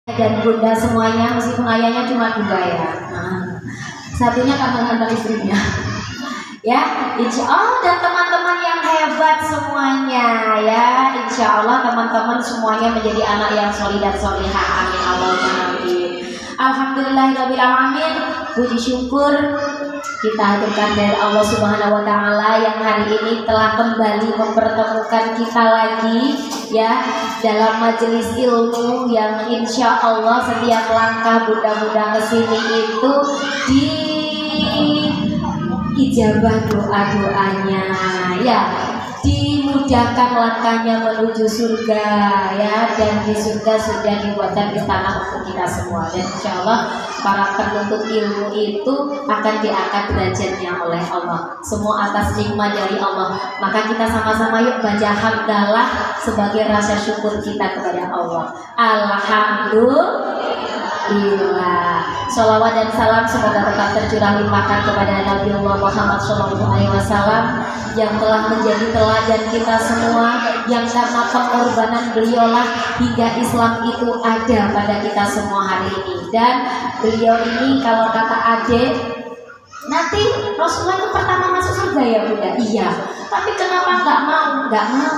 dan bunda semuanya, meskipun ayahnya cuma dua ya. Nah, satunya karena mantan istrinya. Ya, insya Allah, dan teman-teman yang hebat semuanya ya, insya Allah teman-teman semuanya menjadi anak yang solih dan solihah. Amin Allahumma amin. Alhamdulillahirabbil alamin. Puji syukur kita haturkan dari Allah Subhanahu wa taala yang hari ini telah kembali mempertemukan kita lagi ya dalam majelis ilmu yang insya Allah setiap langkah bunda-bunda kesini itu diijabah doa-doanya ya, dimudahkan langkahnya menuju surga ya, dan di surga sudah dibuatkan istana untuk kita semua, dan insya Allah para penuntut ilmu itu akan diangkat derajatnya oleh Allah, semua atas nikmat dari Allah. Maka kita sama-sama yuk baca hamdalah sebagai rasa syukur kita kepada Allah. Alhamdulillah. Sholawat dan salam semoga tetap tercurah limpahkan kepada Nabi Muhammad SAW yang telah menjadi teladan kita semua, yang karena pengorbanan beliaulah hingga Islam itu ada pada kita semua hari ini. Dan beliau ini kalau kata adik, nanti Rasulullah itu pertama masuk surga ya bunda? Iya. Tapi kenapa nggak mau? Nggak mau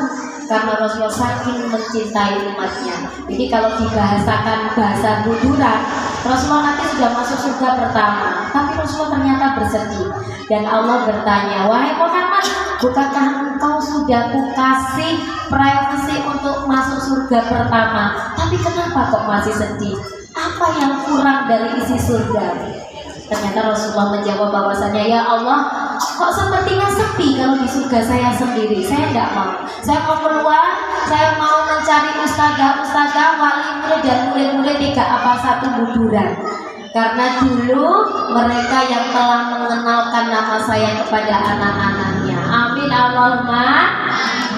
karena Rasulullah saking mencintai umatnya. Jadi kalau dibahasakan bahasa buduran, Rasulullah nanti sudah masuk surga pertama, tapi Rasulullah ternyata bersedih. Dan Allah bertanya, wahai Muhammad, bukankah engkau sudah kukasih privasi untuk masuk surga pertama, tapi kenapa kok masih sedih? Apa yang kurang dari isi surga? Ternyata Rasulullah menjawab bahwasanya, ya Allah, kok sepertinya sepi kalau di surga saya sendiri. Saya tidak mau. Saya mau keluar, saya mau mencari ustazah, wali murid dan murid-murid 3 buduran. Karena dulu mereka yang telah mengenalkan nama saya kepada anak-anaknya. Amin Allahumma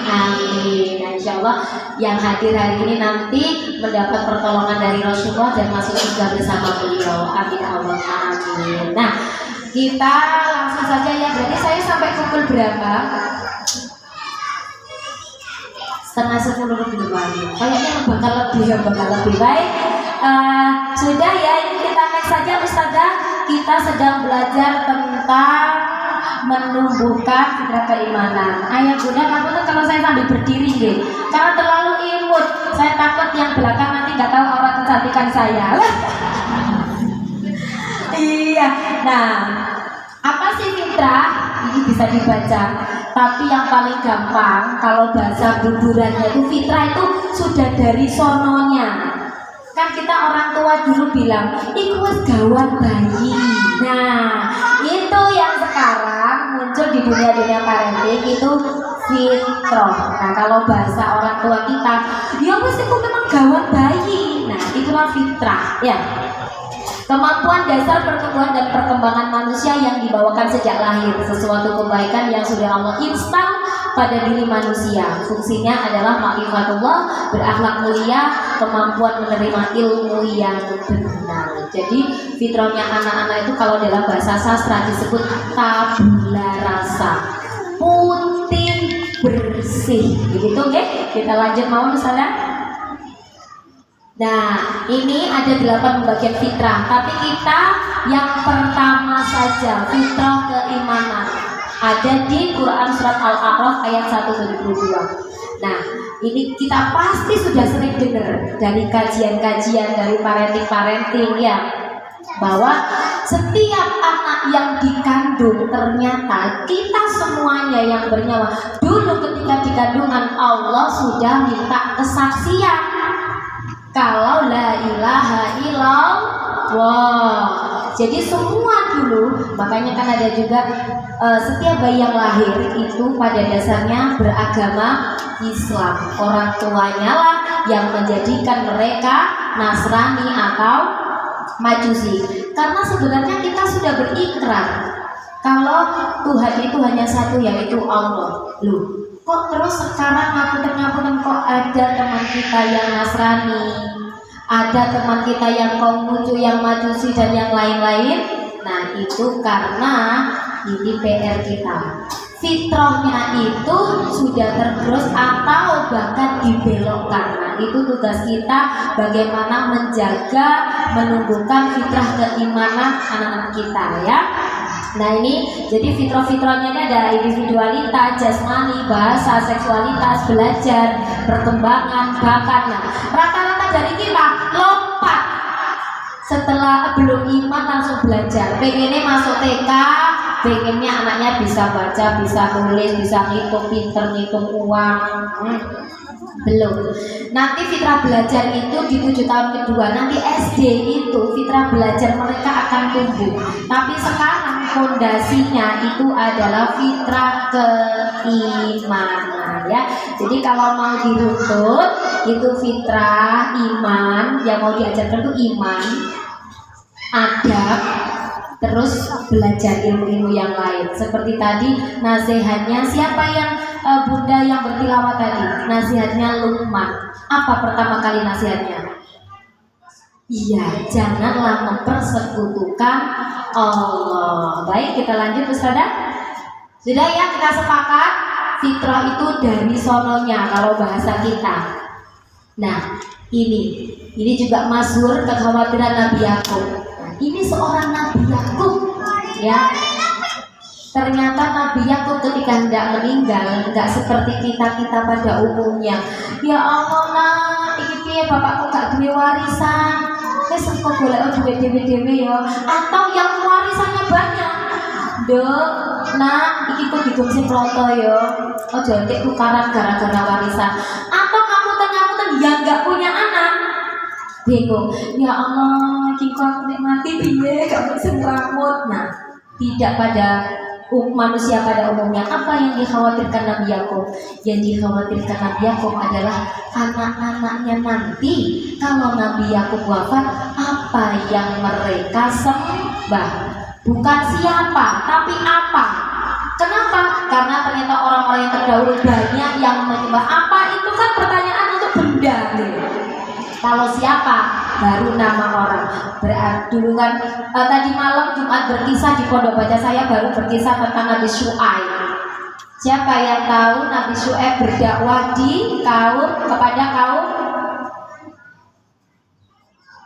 amin. Nah, insya Allah yang hadir hari ini nanti mendapat pertolongan dari Rasulullah dan masuk surga bersama beliau. Amin Allahumma amin. Nah, kita langsung saja ya. Berarti saya sampai pukul berapa? 9:30 lebih lagi. Kayaknya bakal lebih baik. Sudah ya, ini kita next saja Ustazah. Kita sedang belajar tentang menumbuhkan fitrah keimanan. Ayah bunda, kamu tuh kalau saya sambil berdiri deh, karena terlalu imut. Saya takut yang belakang nanti nggak tahu aurat kecantikan saya. Iya. Nah, apa sih fitrah? Ini bisa dibaca. Tapi yang paling gampang kalau bahasa budurannya itu fitrah itu sudah dari sononya. Kan kita orang tua dulu bilang, iku wis gawan bayi. Nah, itu yang sekarang muncul di dunia parenting itu fitrah. Nah, kalau bahasa orang tua kita, ya wis iku memang gawan bayi. Nah, itulah fitrah ya. Kemampuan dasar pertumbuhan dan perkembangan manusia yang dibawakan sejak lahir, sesuatu kebaikan yang sudah Allah install pada diri manusia. Fungsinya adalah ma'rifatullah, berakhlak mulia, kemampuan menerima ilmu yang benar. Jadi fitrahnya anak-anak itu kalau dalam bahasa sastra disebut tabula rasa, putih bersih. Begitu, oke? Kita lanjut mau misalnya. Nah, ini ada 8 pembagian fitrah, tapi kita yang pertama saja, fitrah keimanan, ada di Quran surat Al-A'raf ayat 172. Nah, ini kita pasti sudah sering dengar dari kajian-kajian dari parenting ya, bahwa setiap anak yang dikandung ternyata kita semuanya yang bernyawa dulu ketika di kandungan Allah sudah minta kesaksian kalau la ilaha illallah. Jadi semua dulu, makanya kan ada juga setiap bayi yang lahir itu pada dasarnya beragama Islam. Orang tuanya lah yang menjadikan mereka Nasrani atau Majusi. Karena sebenarnya kita sudah berikrar kalau Tuhan itu hanya satu, yaitu Allah. Loh, kok terus sekarang ngapunten kok ada teman kita yang Nasrani, ada teman kita yang Konghucu, yang Majusi dan yang lain-lain. Nah, itu karena ini PR kita. fitrahnya itu sudah tergerus atau bahkan dibelokkan. Nah, itu tugas kita bagaimana menjaga, menumbuhkan fitrah keimanan anak-anak kita ya. Nah ini jadi fitrah-fitrahnya ini ada individualitas, jasmani, bahasa, seksualitas, belajar, perkembangan, bakat. Nah rata-rata dari kita lompat setelah belum iman langsung belajar. Pengennya masuk TK, pengennya anaknya bisa baca, bisa nulis, bisa ngitung, pinter ngitung uang. Belum. Nanti fitrah belajar itu di 7 tahun kedua. Nanti SD itu fitrah belajar mereka akan tumbuh. Tapi sekarang fondasinya itu adalah fitrah keimanan ya. Jadi kalau mau diruntut itu fitrah iman, yang mau diajarkan itu iman, adab, terus belajar ilmu-ilmu yang lain. Seperti tadi nasihatnya siapa yang bunda yang bertilawah tadi? Nasihatnya Luqman. Apa pertama kali nasihatnya? Iya, janganlah mempersekutukan Allah. Baik, kita lanjut Ustazah. Sudah ya, kita sepakat fitrah itu dari sononya kalau bahasa kita. Nah, ini juga masyhur kekhawatiran Nabi Yakub. Ini seorang Nabi Yakub ya. Ternyata Nabi Yakub ketika hendak meninggal nggak seperti kita pada umumnya. Ya Allah nak, iki piye bapakku gak duwe warisan. Wis engko golek duwe dhewe-dhewe ya. Atau yang warisannya banyak. Dek, nak, iki kok digongsi ploto ya. Ojo entek tukaran gara-gara warisan. Atau kamu yang nggak punya anak. Bingung, ya Allah, kiko aku nikmati piye, gak bisa ngeramut. Nah, tidak pada manusia pada umumnya. Apa yang dikhawatirkan Nabi Yakub? Yang dikhawatirkan Nabi Yakub adalah anak-anaknya nanti. Kalau Nabi Yakub wafat, apa yang mereka sembah? Bukan siapa, tapi apa? Kenapa? Karena ternyata orang-orang yang terdahulu banyak yang menyembah. Apa itu kan pertanyaan untuk benda nih. Kalau siapa baru nama orang. Berarti dulu kan tadi malam Jumat berkisah di pondok baca saya baru berkisah tentang Nabi Syuaib. Siapa yang tahu Nabi Syuaib berdakwah di kepada kaum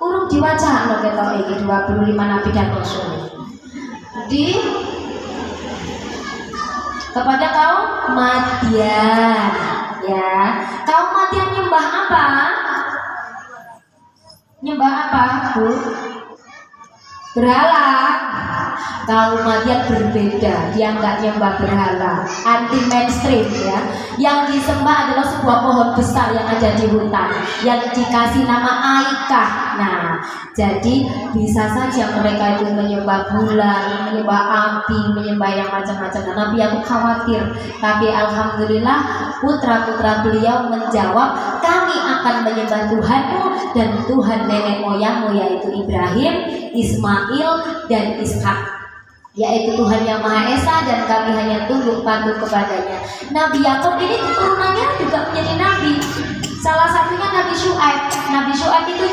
urung diwaca lo ketok iki 25 nabi dan rasul. Kepada kaum Madian ya. Kaum Madian nyembah apa? Nyembah apa, Bu? Berhala. Kaum Madian berbeda, dia nggak nyembah berhala, anti mainstream ya. Yang disembah adalah sebuah pohon besar yang ada di hutan, yang dikasih nama Aikah. Nah, jadi bisa saja mereka itu menyembah bulan, menyembah api, menyembah yang macam-macam. Nah, Nabi aku khawatir, tapi alhamdulillah putra-putra beliau menjawab, kami akan menyembah Tuhanmu dan Tuhan nenek moyangmu, yaitu Ibrahim, Ismail, dan Ishak, yaitu Tuhan yang Maha Esa, dan kami hanya tunduk patuh kepadanya. Nabi Yakub ini keturunannya juga menjadi nabi. Salah satunya Nabi Syuaib. Nabi Syuaib itu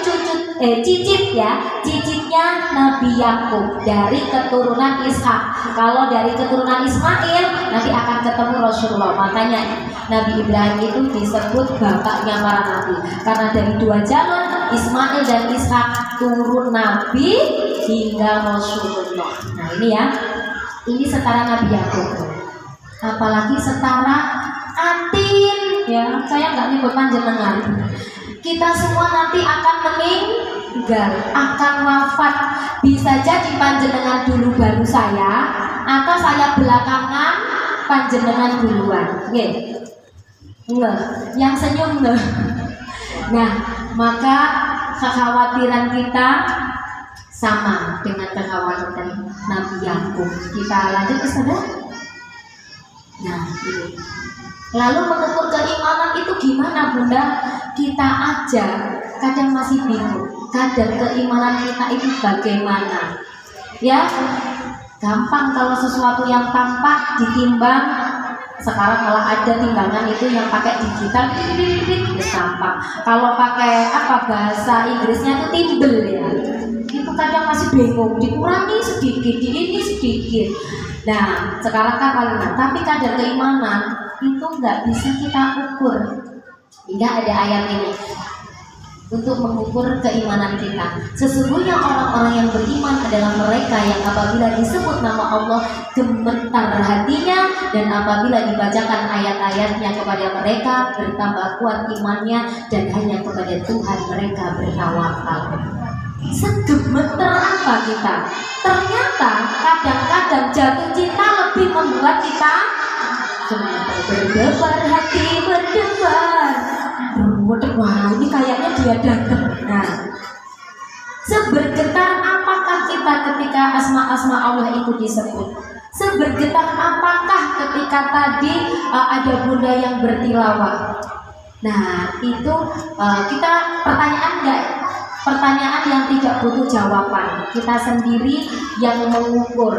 cicitnya Nabi Yakub dari keturunan Ishak. Kalau dari keturunan Ismail nanti akan ketemu Rasulullah. Makanya Nabi Ibrahim itu disebut bapaknya para nabi, karena dari dua jalur Ismail dan Ishak turun nabi hingga Rasulullah. Nah ini ya, ini setara Nabi Yakub. Apalagi setara Atin ya, saya nggak nyebut panjenengan. Kita semua nanti akan meninggal, akan wafat. Bisa jadi panjenengan dulu baru saya, atau saya belakangan panjenengan duluan. Nggak, yang senyum nggak. Nah, maka kekhawatiran kita sama dengan kekhawatiran Nabi Yakub. Kita lanjut ke sana. Nah, ini. Lalu mengukur keimanan itu gimana, Bunda? Kita aja kadang masih bingung. Kadar keimanan kita itu bagaimana? Ya, gampang kalau sesuatu yang tampak ditimbang. Sekarang malah ada timbangan itu yang pakai digital, gampang. Kalau pakai bahasa Inggrisnya itu timbel ya. Itu kadang masih bingung, dikurangi sedikit, di ini sedikit. Nah, sekarang kan palingan, tapi kadar keimanan itu nggak bisa kita ukur. Hingga ada ayat ini untuk mengukur keimanan kita. Sesungguhnya orang-orang yang beriman adalah mereka yang apabila disebut nama Allah gemetar hatinya, dan apabila dibacakan ayat-ayatnya kepada mereka bertambah kuat imannya, dan hanya kepada Tuhan mereka bertawakal. Segemeter apa kita? Ternyata kadang-kadang jatuh cinta lebih membuat kita gemeter, berdebar hati, berdebar. Wah, ini kayaknya dia datang. Nah, sebergetar apakah kita ketika asma-asma Allah itu disebut? Sebergetar apakah ketika tadi ada bunda yang bertilawah? Nah, itu kita pertanyaan yang tidak butuh jawaban. Kita sendiri yang mengukur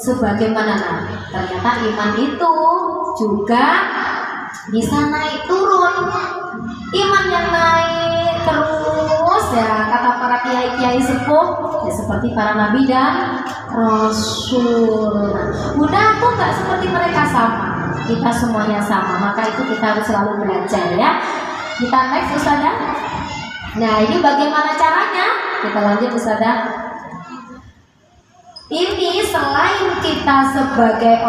sebagaimana. Nah, ternyata iman itu juga bisa naik turun. Iman yang naik terus, ya kata para kiai-kiai sepuh, ya seperti para nabi dan rasul. Bunda aku nggak seperti mereka, sama. Kita semuanya sama, maka itu kita harus selalu belajar ya. Kita next Ustazah. Nah, ini bagaimana caranya? Kita lanjut Ustazah. Ini selain kita sebagai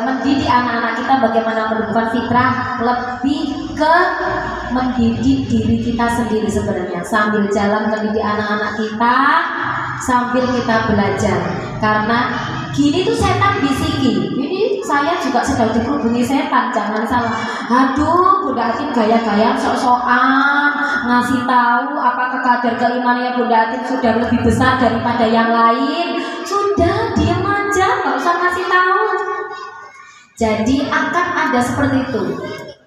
mendidik anak-anak kita bagaimana menumbuhkan fitrah, lebih ke mendidik diri kita sendiri sebenarnya. Sambil jalan mendidik anak-anak kita, sambil kita belajar. Karena gini tuh setan bisiki. Ini saya juga sedang dikerubungi setan, jangan salah. Aduh, Bunda Atin gaya-gaya sok-sokan ngasih tahu apakah kadar keimanannya Bunda Atin sudah lebih besar daripada yang lain. Sudah, diam aja, nggak usah ngasih tahu. Jadi akan ada seperti itu.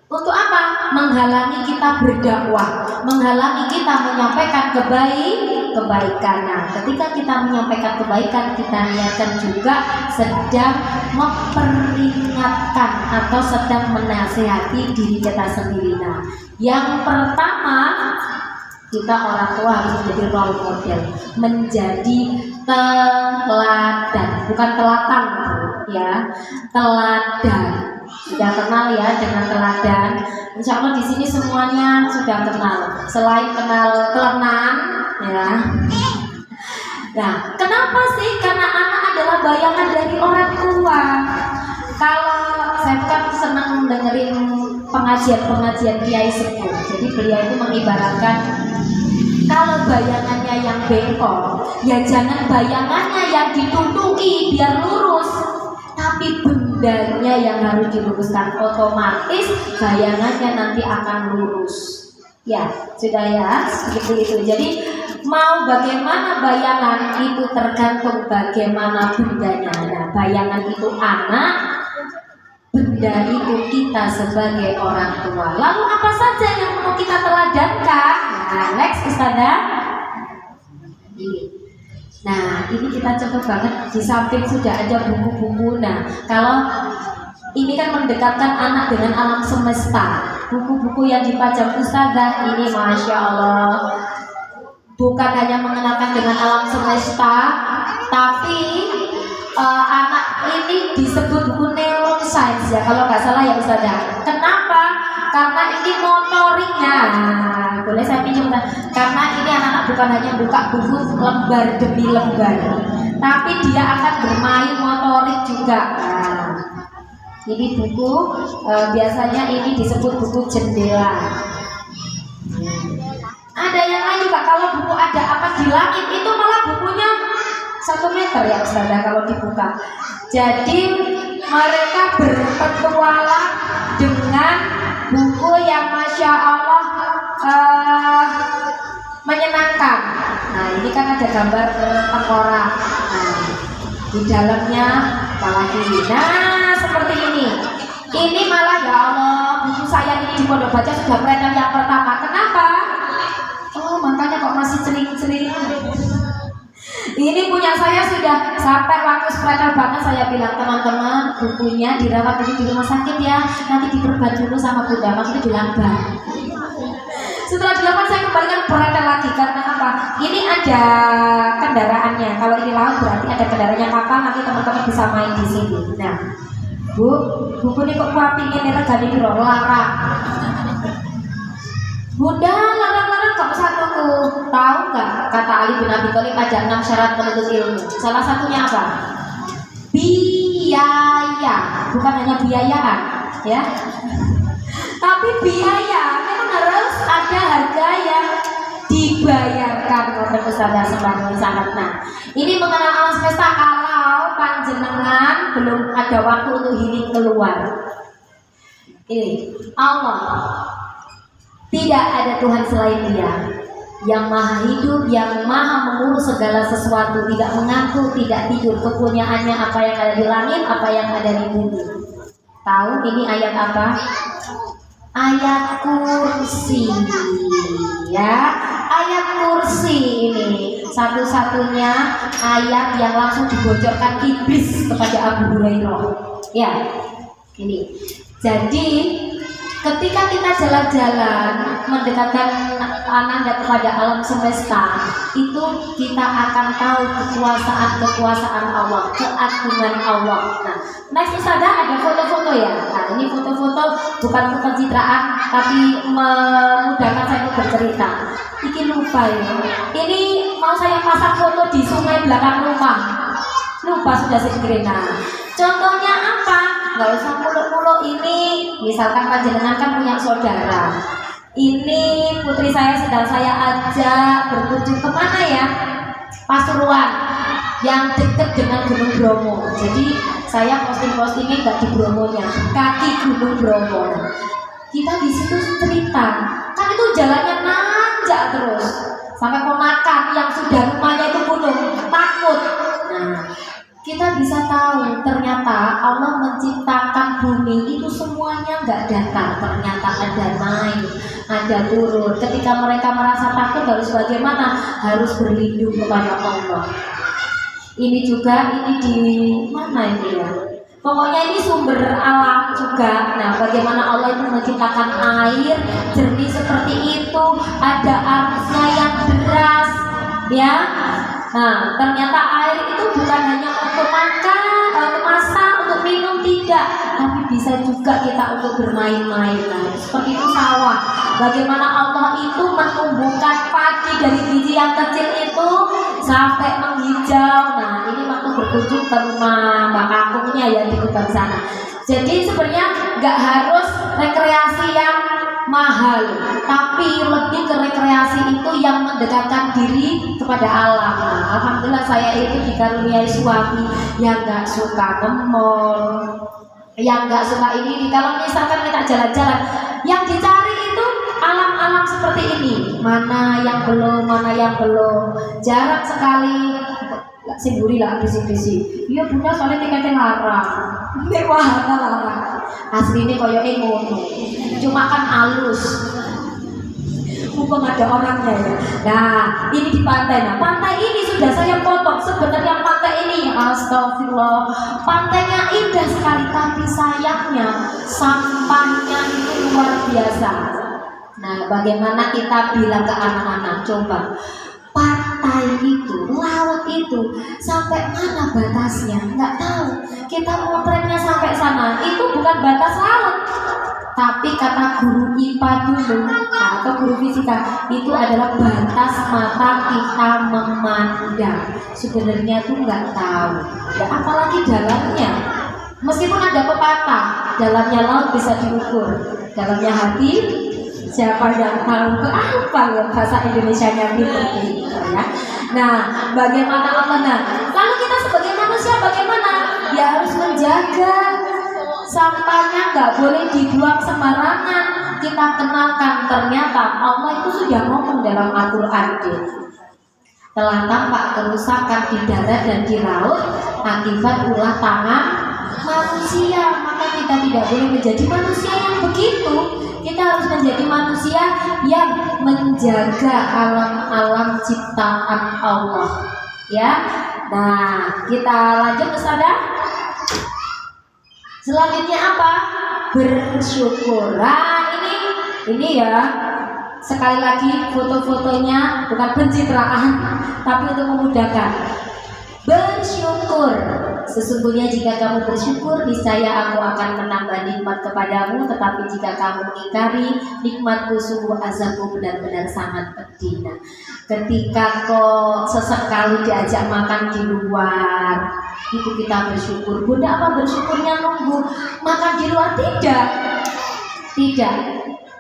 Untuk apa? Menghalangi kita berdakwah, menghalangi kita menyampaikan kebaikan. Nah, ketika kita menyampaikan kebaikan, kita niatkan juga sedang memperingatkan atau sedang menasihati diri kita sendiri. Nah, yang pertama, kita orang tua harus menjadi role model, menjadi teladan, bukan telatan ya, teladan. Sudah kenal ya dengan teladan. Insya Allah di sini semuanya sudah kenal. Selain kenal teladan, ya. Nah, kenapa sih? Karena anak adalah bayangan dari orang tua. Kalau saya kan senang dengerin pengajian kiai sepuh. Jadi beliau itu mengibaratkan, kalau bayangannya yang bengkok, ya jangan bayangannya yang ditutupi biar lurus, tapi bendanya yang harus diluruskan. Otomatis bayangannya nanti akan lurus. Ya, sudah ya, seperti itu. Jadi mau bagaimana bayangan itu tergantung bagaimana bendanya. Nah, bayangan itu anak, benda itu kita sebagai orang tua. Lalu apa saja yang perlu kita teladankan? Nah, next Ustazah. Nah, ini kita coba banget, di samping sudah ada buku-buku. Nah, kalau ini kan mendekatkan anak dengan alam semesta. Buku-buku yang dipajang Ustazah ini Masya Allah, bukan hanya mengenalkan dengan alam semesta, tapi anak ini disebut buku neuroscience ya, kalau nggak salah ya Ustazah. Kenapa? Karena ini motoriknya. Boleh saya pinjam? Karena ini anak-anak bukan hanya buka buku lembar demi lembar, tapi dia akan bermain motorik juga. Nah, ini buku biasanya ini disebut buku jendela. Ada yang lain juga, kalau buku ada apa di langit itu malah bukunya 1 meter ya Ustazah kalau dibuka. Jadi mereka berpetualang dengan buku yang Masya Allah menyenangkan. Nah, ini kan ada gambar tengkorak. Nah, di dalamnya malah kiri. Nah, seperti ini. Ini malah ya Allah, buku saya ini di Pondok Baca sudah peredar yang pertama. Kenapa? Oh, makanya kok masih cering-cering. Ini punya saya sudah sampai waktu spreader banget, saya bilang teman-teman bukunya dirawat dulu di rumah sakit ya, nanti diperban dulu sama Bunda, maksudnya dilambang. Setelah dilakukan saya kembalikan beredar lagi, karena apa? Ini ada kendaraannya. Kalau ini laut berarti ada kendaraannya kapal. Nanti teman-teman bisa main di sini. Nah, Bu, buku ini kok kuapingin ini regani biro larang. Bunda larang-larang gak usah tuku. Tahu nggak kata Ali bin Abi Thalib ada 6 syarat penuntut ilmu. Salah satunya apa? Biaya, bukan hanya biayaan, ya. Tapi biaya memang harus ada harga yang dibayarkan oleh Ustazah Sembari sangat. Nah, ini mengenal alam semesta kalau panjenengan belum ada waktu untuk healing keluar. Ini Allah, tidak ada Tuhan selain Dia, yang maha hidup, yang maha mengurus segala sesuatu, tidak mengantuk, tidak tidur. Kepunyaannya apa yang ada di langit, apa yang ada di bumi. Tahu ini ayat apa? Ayat kursi, ya. Ayat kursi ini satu-satunya ayat yang langsung dibocorkan iblis kepada Abu Hurairah. Ya, ini. Jadi ketika kita jalan-jalan mendekatkan ananda kepada alam semesta, itu kita akan tahu kekuasaan Allah, keagungan Allah. Nah, next Ustazah ada foto-foto ya. Nah, ini foto-foto bukan pencitraan, tapi memudahkan saya untuk bercerita. Ini lupa ya. Ini mau saya pasang foto di sungai belakang rumah. Lupa sudah screen. Nah, contohnya apa? Nggak usah muluk-muluk. Ini misalkan panjenengan kan punya saudara. Ini putri saya sedang saya ajak berkunjung kemana ya? Pasuruan yang dekat dengan Gunung Bromo. Jadi saya posting-postingnya nggak di Bromonya, kaki Gunung Bromo. Kita di situ cerita, kan itu jalannya nanjak terus sampai ponakan yang sudah rumahnya itu gunung takut. Nah, kita bisa tahu ternyata Allah menciptakan bumi itu semuanya nggak datar, ternyata ada naik, ada turun. Ketika mereka merasa takut harus bagaimana? Harus berlindung kepada Allah. Ini juga ini di mana ini ya? Pokoknya ini sumber alam juga. Nah, bagaimana Allah itu menciptakan air jernih seperti itu, ada arusnya yang deras, ya. Nah, ternyata air itu bukan hanya untuk makan, untuk masak, untuk minum, tidak, tapi bisa juga kita untuk bermain-main. Nah, seperti itu sawah. Bagaimana Allah itu menumbuhkan padi dari biji yang kecil itu sampai menghijau. Nah, ini waktu berkunjung ke rumah Mbak Kakungnya ya di Kubang sana. Jadi sebenarnya nggak harus rekreasi yang mahal, tapi lebih ke rekreasi itu yang mendekatkan diri kepada alam. Nah, alhamdulillah saya itu dikaruniai suami yang nggak suka nge-mall, yang nggak suka ini. Kalau misalkan kita jalan-jalan, yang dicari itu alam-alam seperti ini. Mana yang belum, mana yang belum. Jarang sekali siburi lah bisi-bisi. Iya punya soalnya tiketnya larang. Nek wahana larang. Aslinya koyo ngono. Cuma kan halus. Mumpung ada orangnya ya. Nah, ini di pantai. Nah, pantai ini sudah saya potong. Sebenarnya pantai ini, astagfirullah, pantainya indah sekali, tapi sayangnya sampahnya itu luar biasa. Nah, bagaimana kita bilang ke anak-anak, coba pantai itu, laut itu sampai mana batasnya? Nggak tahu. Kita motretnya sampai sana, itu bukan batas laut, tapi kata guru IPA dulu atau guru fisika itu adalah batas mata kita memandang. Sebenarnya tuh nggak tahu. Ya, apalagi dalamnya. Meskipun ada pepatah, dalamnya laut bisa diukur, dalamnya hati siapa yang tahu. Ke apa ya bahasa Indonesianya gitu ya. Nah, bagaimana Allah? Nah, lalu kita sebagai manusia bagaimana? Ya harus menjaga sampahnya, nggak boleh dibuang sembarangan. Kita kenalkan ternyata Allah itu sudah ngomong dalam Al-Quran, telah tampak kerusakan di darat dan di laut akibat ulah tangan manusia. Maka kita tidak boleh menjadi manusia yang begitu. Kita harus menjadi manusia yang menjaga alam-alam ciptaan Allah. Ya, nah kita lanjut ke sana. Selanjutnya apa? Bersyukur. Nah ini ya sekali lagi foto-fotonya bukan pencitraan, tapi untuk memudahkan. Bersyukur. Sesungguhnya jika kamu bersyukur, niscaya aku akan menambah nikmat kepadamu. Tetapi jika kamu mengingkari nikmatku, sungguh azabku benar-benar sangat pedih. Nah, ketika kok sesekali diajak makan di luar, itu kita bersyukur. Bunda, apa bersyukurnya nunggu makan di luar? Tidak.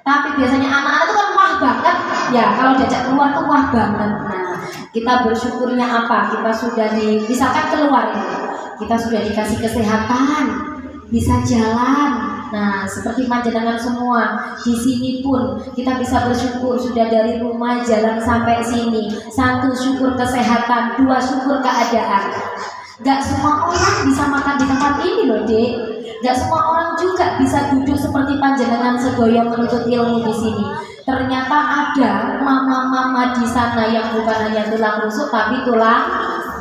Tapi biasanya anak-anak itu kan wah banget. Ya, kalau diajak keluar tuh wah banget. Nah, kita bersyukurnya apa? Kita sudah misalkan keluar ini, kita sudah dikasih kesehatan, bisa jalan. Nah, seperti panjenengan semua di sini pun kita bisa bersyukur sudah dari rumah jalan sampai sini. 1, syukur kesehatan, 2, syukur keadaan. Gak semua orang bisa makan di tempat ini loh, Dek. Gak semua orang juga bisa duduk seperti panjenengan segoyang menuntut ilmu di sini. Ternyata ada mama-mama di sana yang bukan hanya tulang rusuk tapi tulang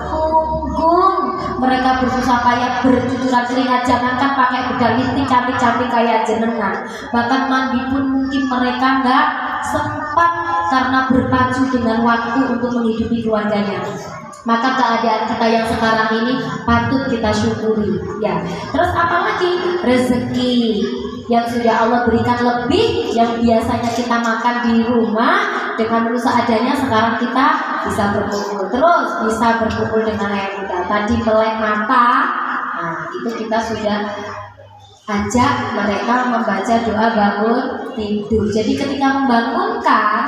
punggung. Mereka bersusah payah bercucuran keringat, jangankan pakai bedak listrik cantik-cantik kayak jenengan. Bahkan mandi pun mungkin mereka nggak sempat karena berpacu dengan waktu untuk menghidupi keluarganya. Maka keadaan kita yang sekarang ini patut kita syukuri, ya. Terus apalagi rezeki yang sudah Allah berikan lebih, yang biasanya kita makan di rumah dengan menu seadanya, sekarang kita bisa berkumpul, terus bisa berkumpul dengan yang muda. Tadi melek mata, nah itu kita sudah ajak mereka membaca doa bangun tidur. Jadi ketika membangunkan,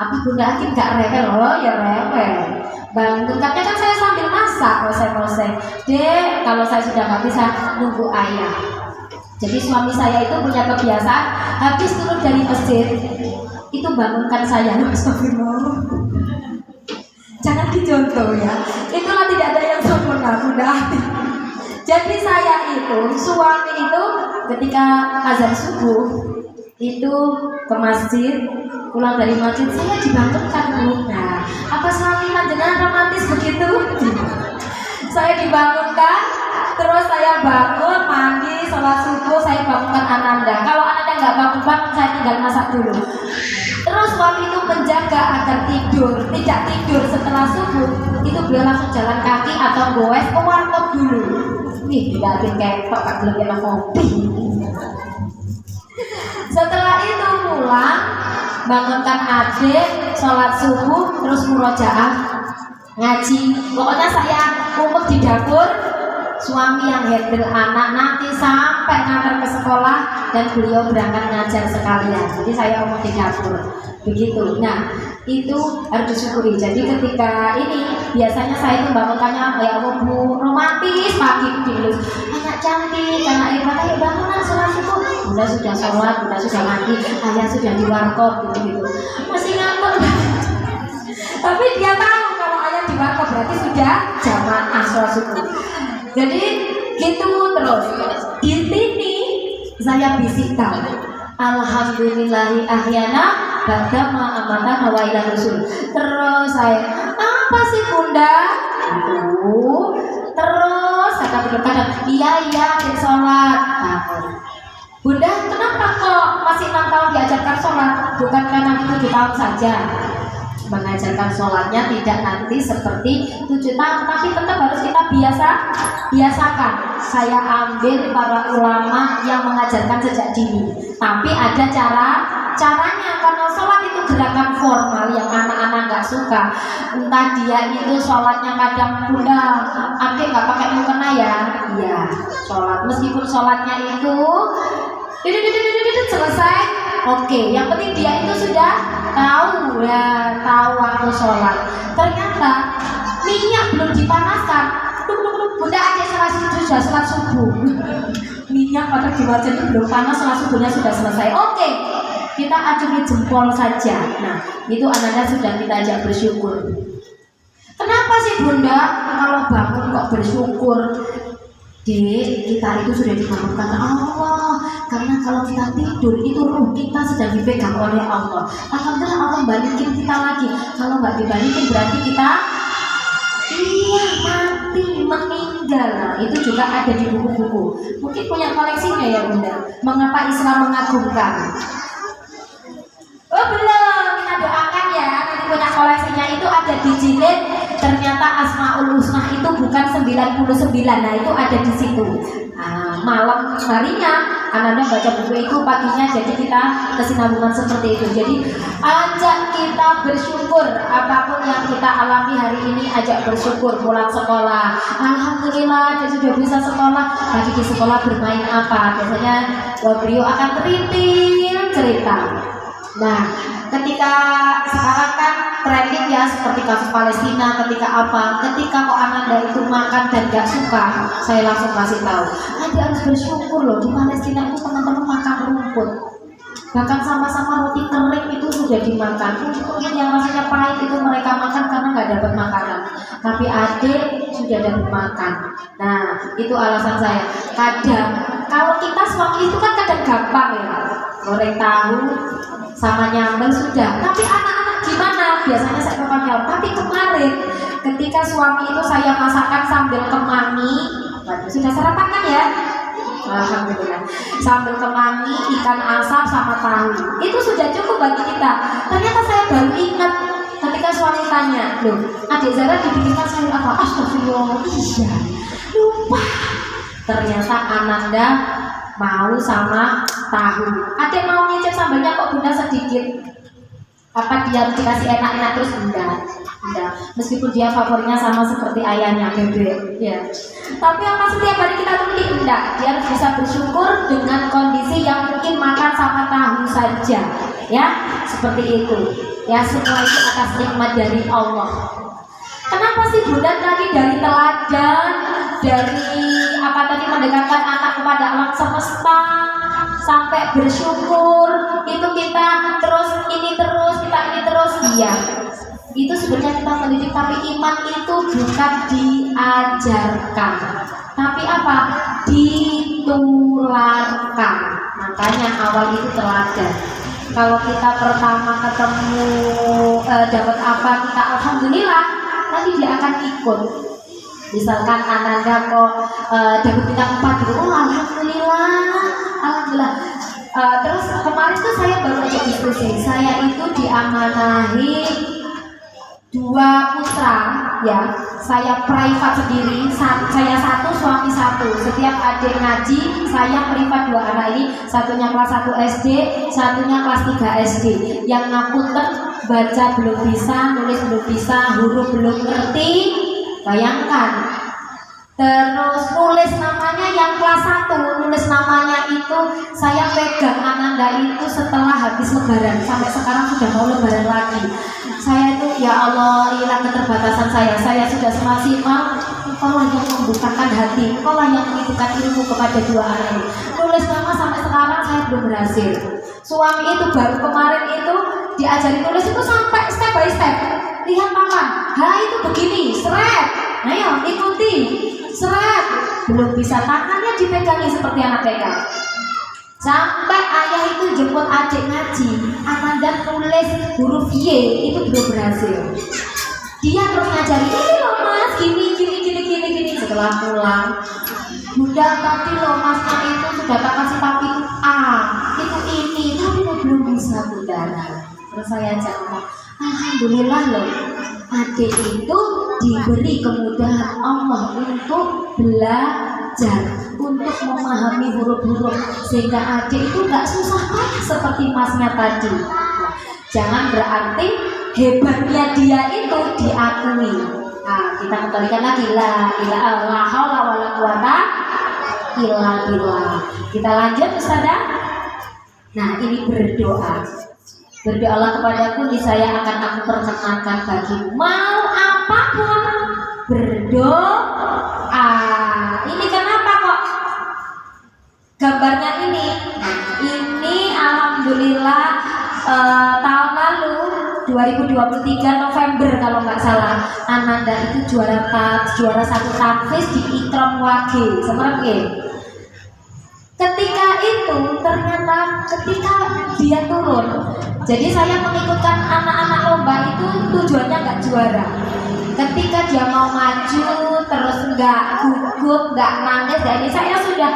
apa Bunda Akin gak rewel? Oh ya rewel. Bangunkannya kan saya sambil masak, oseng-oseng. Dek, kalau saya sudah nggak bisa nunggu ayah. Jadi suami saya itu punya kebiasaan habis turun dari masjid itu bangunkan saya. Astagfirullah. Jangan dicontoh ya. Itulah tidak ada yang sempurna, Bunda. Jadi saya itu, suami itu ketika azan subuh itu ke masjid, pulang dari masjid saya dibangunkan. Nah, apa suami panjenengan romantis begitu? Saya dibangunkan, terus saya bangun, mandi, sholat subuh, saya bangunkan Ananda. Kalau Ananda nggak bangun-bangun, saya tinggal masak dulu. Terus suami itu menjaga agar tidak tidur setelah subuh, itu beliau langsung jalan kaki atau goes ke warteg dulu. Nih, tidak ada ketok, belum kena kopi. Setelah itu pulang, bangunkan adik, sholat subuh, terus murojaah, ngaji. Pokoknya saya ngumpet di dapur, suami yang handle anak nanti sampai ngantar ke sekolah dan beliau berangkat ngajar sekalian. Jadi saya ngumpet di dapur, begitu. Nah, itu harus disyukuri. Jadi ketika ini biasanya saya itu bangunkannya ya Allah Bu, romantis pagi dulu, anak cantik, anak hebat, ayo bangun sholat subuh. Bunda sudah sholat, Bunda sudah mandi, ayah sudah di warkop gitu. Masih ngantuk. Tapi dia tahu kalau ayah di warkop berarti sudah jamaah sholat subuh. Jadi gitu terus. Di sini saya bisikkan alhamdulillahi ahyana ba'dama amatana wa ila rusul. Terus saya, apa sih Bunda? Terus kata bunda, iya sholat. Bunda, kenapa kok masih 6 tahun diajarkan sholat? Bukan karena 7 tahun saja. Mengajarkan sholatnya tidak nanti seperti 7 tahun, tapi tetap harus kita biasakan. Saya ambil para ulama yang mengajarkan sejak dini. Tapi ada caranya, karena sholat itu gerakan formal yang anak-anak nggak suka. Entah dia itu sholatnya kadang Bunda, adik nggak pakai mukena ya? Iya, sholat. Meskipun sholatnya itu selesai, oke. Yang penting dia itu sudah tahu waktu sholat. Ternyata minyak belum dipanaskan. Bunda adik sudah sholat subuh. Minyak pada di wajah itu belum panas, sholat subuhnya sudah selesai. Oke, kita acungi jempol saja. Nah, itu anak-anak sudah kita ajak bersyukur. Kenapa sih Bunda kalau bangun kok bersyukur? Dek, kita itu sudah dibangunkan Allah. Karena kalau kita tidur itu ruh kita sedang dipegang oleh Allah. Alhamdulillah Allah balikin kita lagi. Kalau nggak dibalikin berarti kita mati, meninggal. Nah, itu juga ada di buku-buku. Mungkin punya koleksinya ya Bunda. Mengapa Islam mengagumkan? Oh belum, kita doakan ya. Nanti punya koleksinya itu ada dijilid. Ternyata Asmaul Husna itu bukan 99. Nah itu ada di situ. Malam harinya Ananda baca buku itu, paginya jadi kita kesinambungan seperti itu. Jadi ajak kita bersyukur apapun yang kita alami hari ini, ajak bersyukur. Pulang sekolah, alhamdulillah dia sudah bisa sekolah. Lagi di sekolah bermain apa? Biasanya beliau akan terintil cerita. Nah, ketika sekarang kan trending ya seperti kasus Palestina, ketika kok Ananda itu makan dan gak suka, saya langsung kasih tahu, Anda harus bersyukur loh, di Palestina itu teman-teman makan rumput, bahkan sama-sama roti kering itu sudah dimakan. Rumput yang rasanya pahit itu mereka makan karena nggak dapat makanan, tapi adik sudah dapat makan. Nah, itu alasan saya. Kadang kalau kita suami itu kan kadang gampang ya, goreng tahu sama nyambel sudah, tapi anak-anak gimana? Biasanya saya bakal jawab, tapi kemarin ketika suami itu saya masakan sambil kemangi, sudah sarapan kan ya? Alhamdulillah, sambil kemangi, ikan asap sama tahu, itu sudah cukup bagi kita. Ternyata saya baru ingat ketika suami tanya, loh adik Zara dibikinkan sayur apa? Astagfirullah, iya lupa. Ternyata Ananda mau sama tahu. Adek mau ngicip sambalnya kok bunda sedikit. Apa dia harus dikasih enak-enak terus? Enggak. Meskipun dia favoritnya sama seperti ayahnya bebek, ya. Tapi apa setiap hari kita tulis? Enggak. Dia harus bisa bersyukur dengan kondisi yang mungkin makan sama tahu saja, ya. Seperti itu. Ya, semua itu atas nikmat dari Allah. Kenapa sih bunda tadi dari teladan, dari apa tadi mendekatkan anak kepada alam semesta sampai bersyukur itu kita ini terus iya, itu sebenarnya kita mendidik, tapi iman itu bukan diajarkan, tapi apa? Ditularkan. Makanya awal itu teladan. Kalau kita pertama ketemu dapat apa, kita alhamdulillah, nanti dia akan ikut. Misalkan Ananda kok dapat bintang 4 gitu, oh alhamdulillah. Terus kemarin tuh saya baru aja diskusi, saya itu diamanahi 2 putra ya, saya private sendiri, saya 1, suami 1. Setiap adik ngaji saya privat 2 anak ini, satunya kelas 1 SD, satunya kelas 3 SD. Yang ngapunten baca belum bisa, nulis belum bisa, huruf belum ngerti. Bayangkan, terus nulis namanya yang kelas 1, nulis namanya itu saya pegang Ananda itu setelah habis lebaran, sampai sekarang sudah mau lebaran lagi. Saya itu ya Allah, hilang keterbatasan saya sudah semaksimal, Engkaulah yang membukakan hati, Engkaulah yang menitipkan ilmu kepada 2 anak ini. Nulis nama sampai sekarang saya belum berhasil. Suami itu baru kemarin itu diajari tulis itu sampai step by step. Lihat papan, itu begini, seret, ayo ikuti, seret. Belum bisa, tangannya dipegangi seperti anak TK. Sampai ayah itu jemput adik ngaji, Ananda tulis huruf Y itu belum berhasil. Dia terus ngajari, ini loh mas, gini. Setelah pulang, bunda tadi loh masnya itu sudah tak kasih tahu itu A, itu ini, tapi belum bisa bunda. Terus saya jawab, alhamdulillah loh, adik itu diberi kemudahan Allah untuk belajar, untuk memahami huruf-huruf, sehingga adik itu gak susah banget seperti masnya tadi. Jangan berarti hebatnya dia itu diakui. Nah, kita kembalikan lagi, la haula wala quwata illa billah. Kita lanjut Ustazah. Nah, ini berdoa. Berdoalah kepadaku, niscaya akan aku perkenankan bagimu. Mau apapun berdoa. Ini kenapa kok gambarnya ini? Ini alhamdulillah tahun lalu 2023 November kalau nggak salah, Ananda itu juara 1 tanfiz di Ikram Wage Semarang. Ketika itu ternyata ketika dia turun, jadi saya mengikutkan anak-anak lomba itu tujuannya nggak juara. Ketika dia mau maju terus nggak gugup, nggak nangis, dan ini saya sudah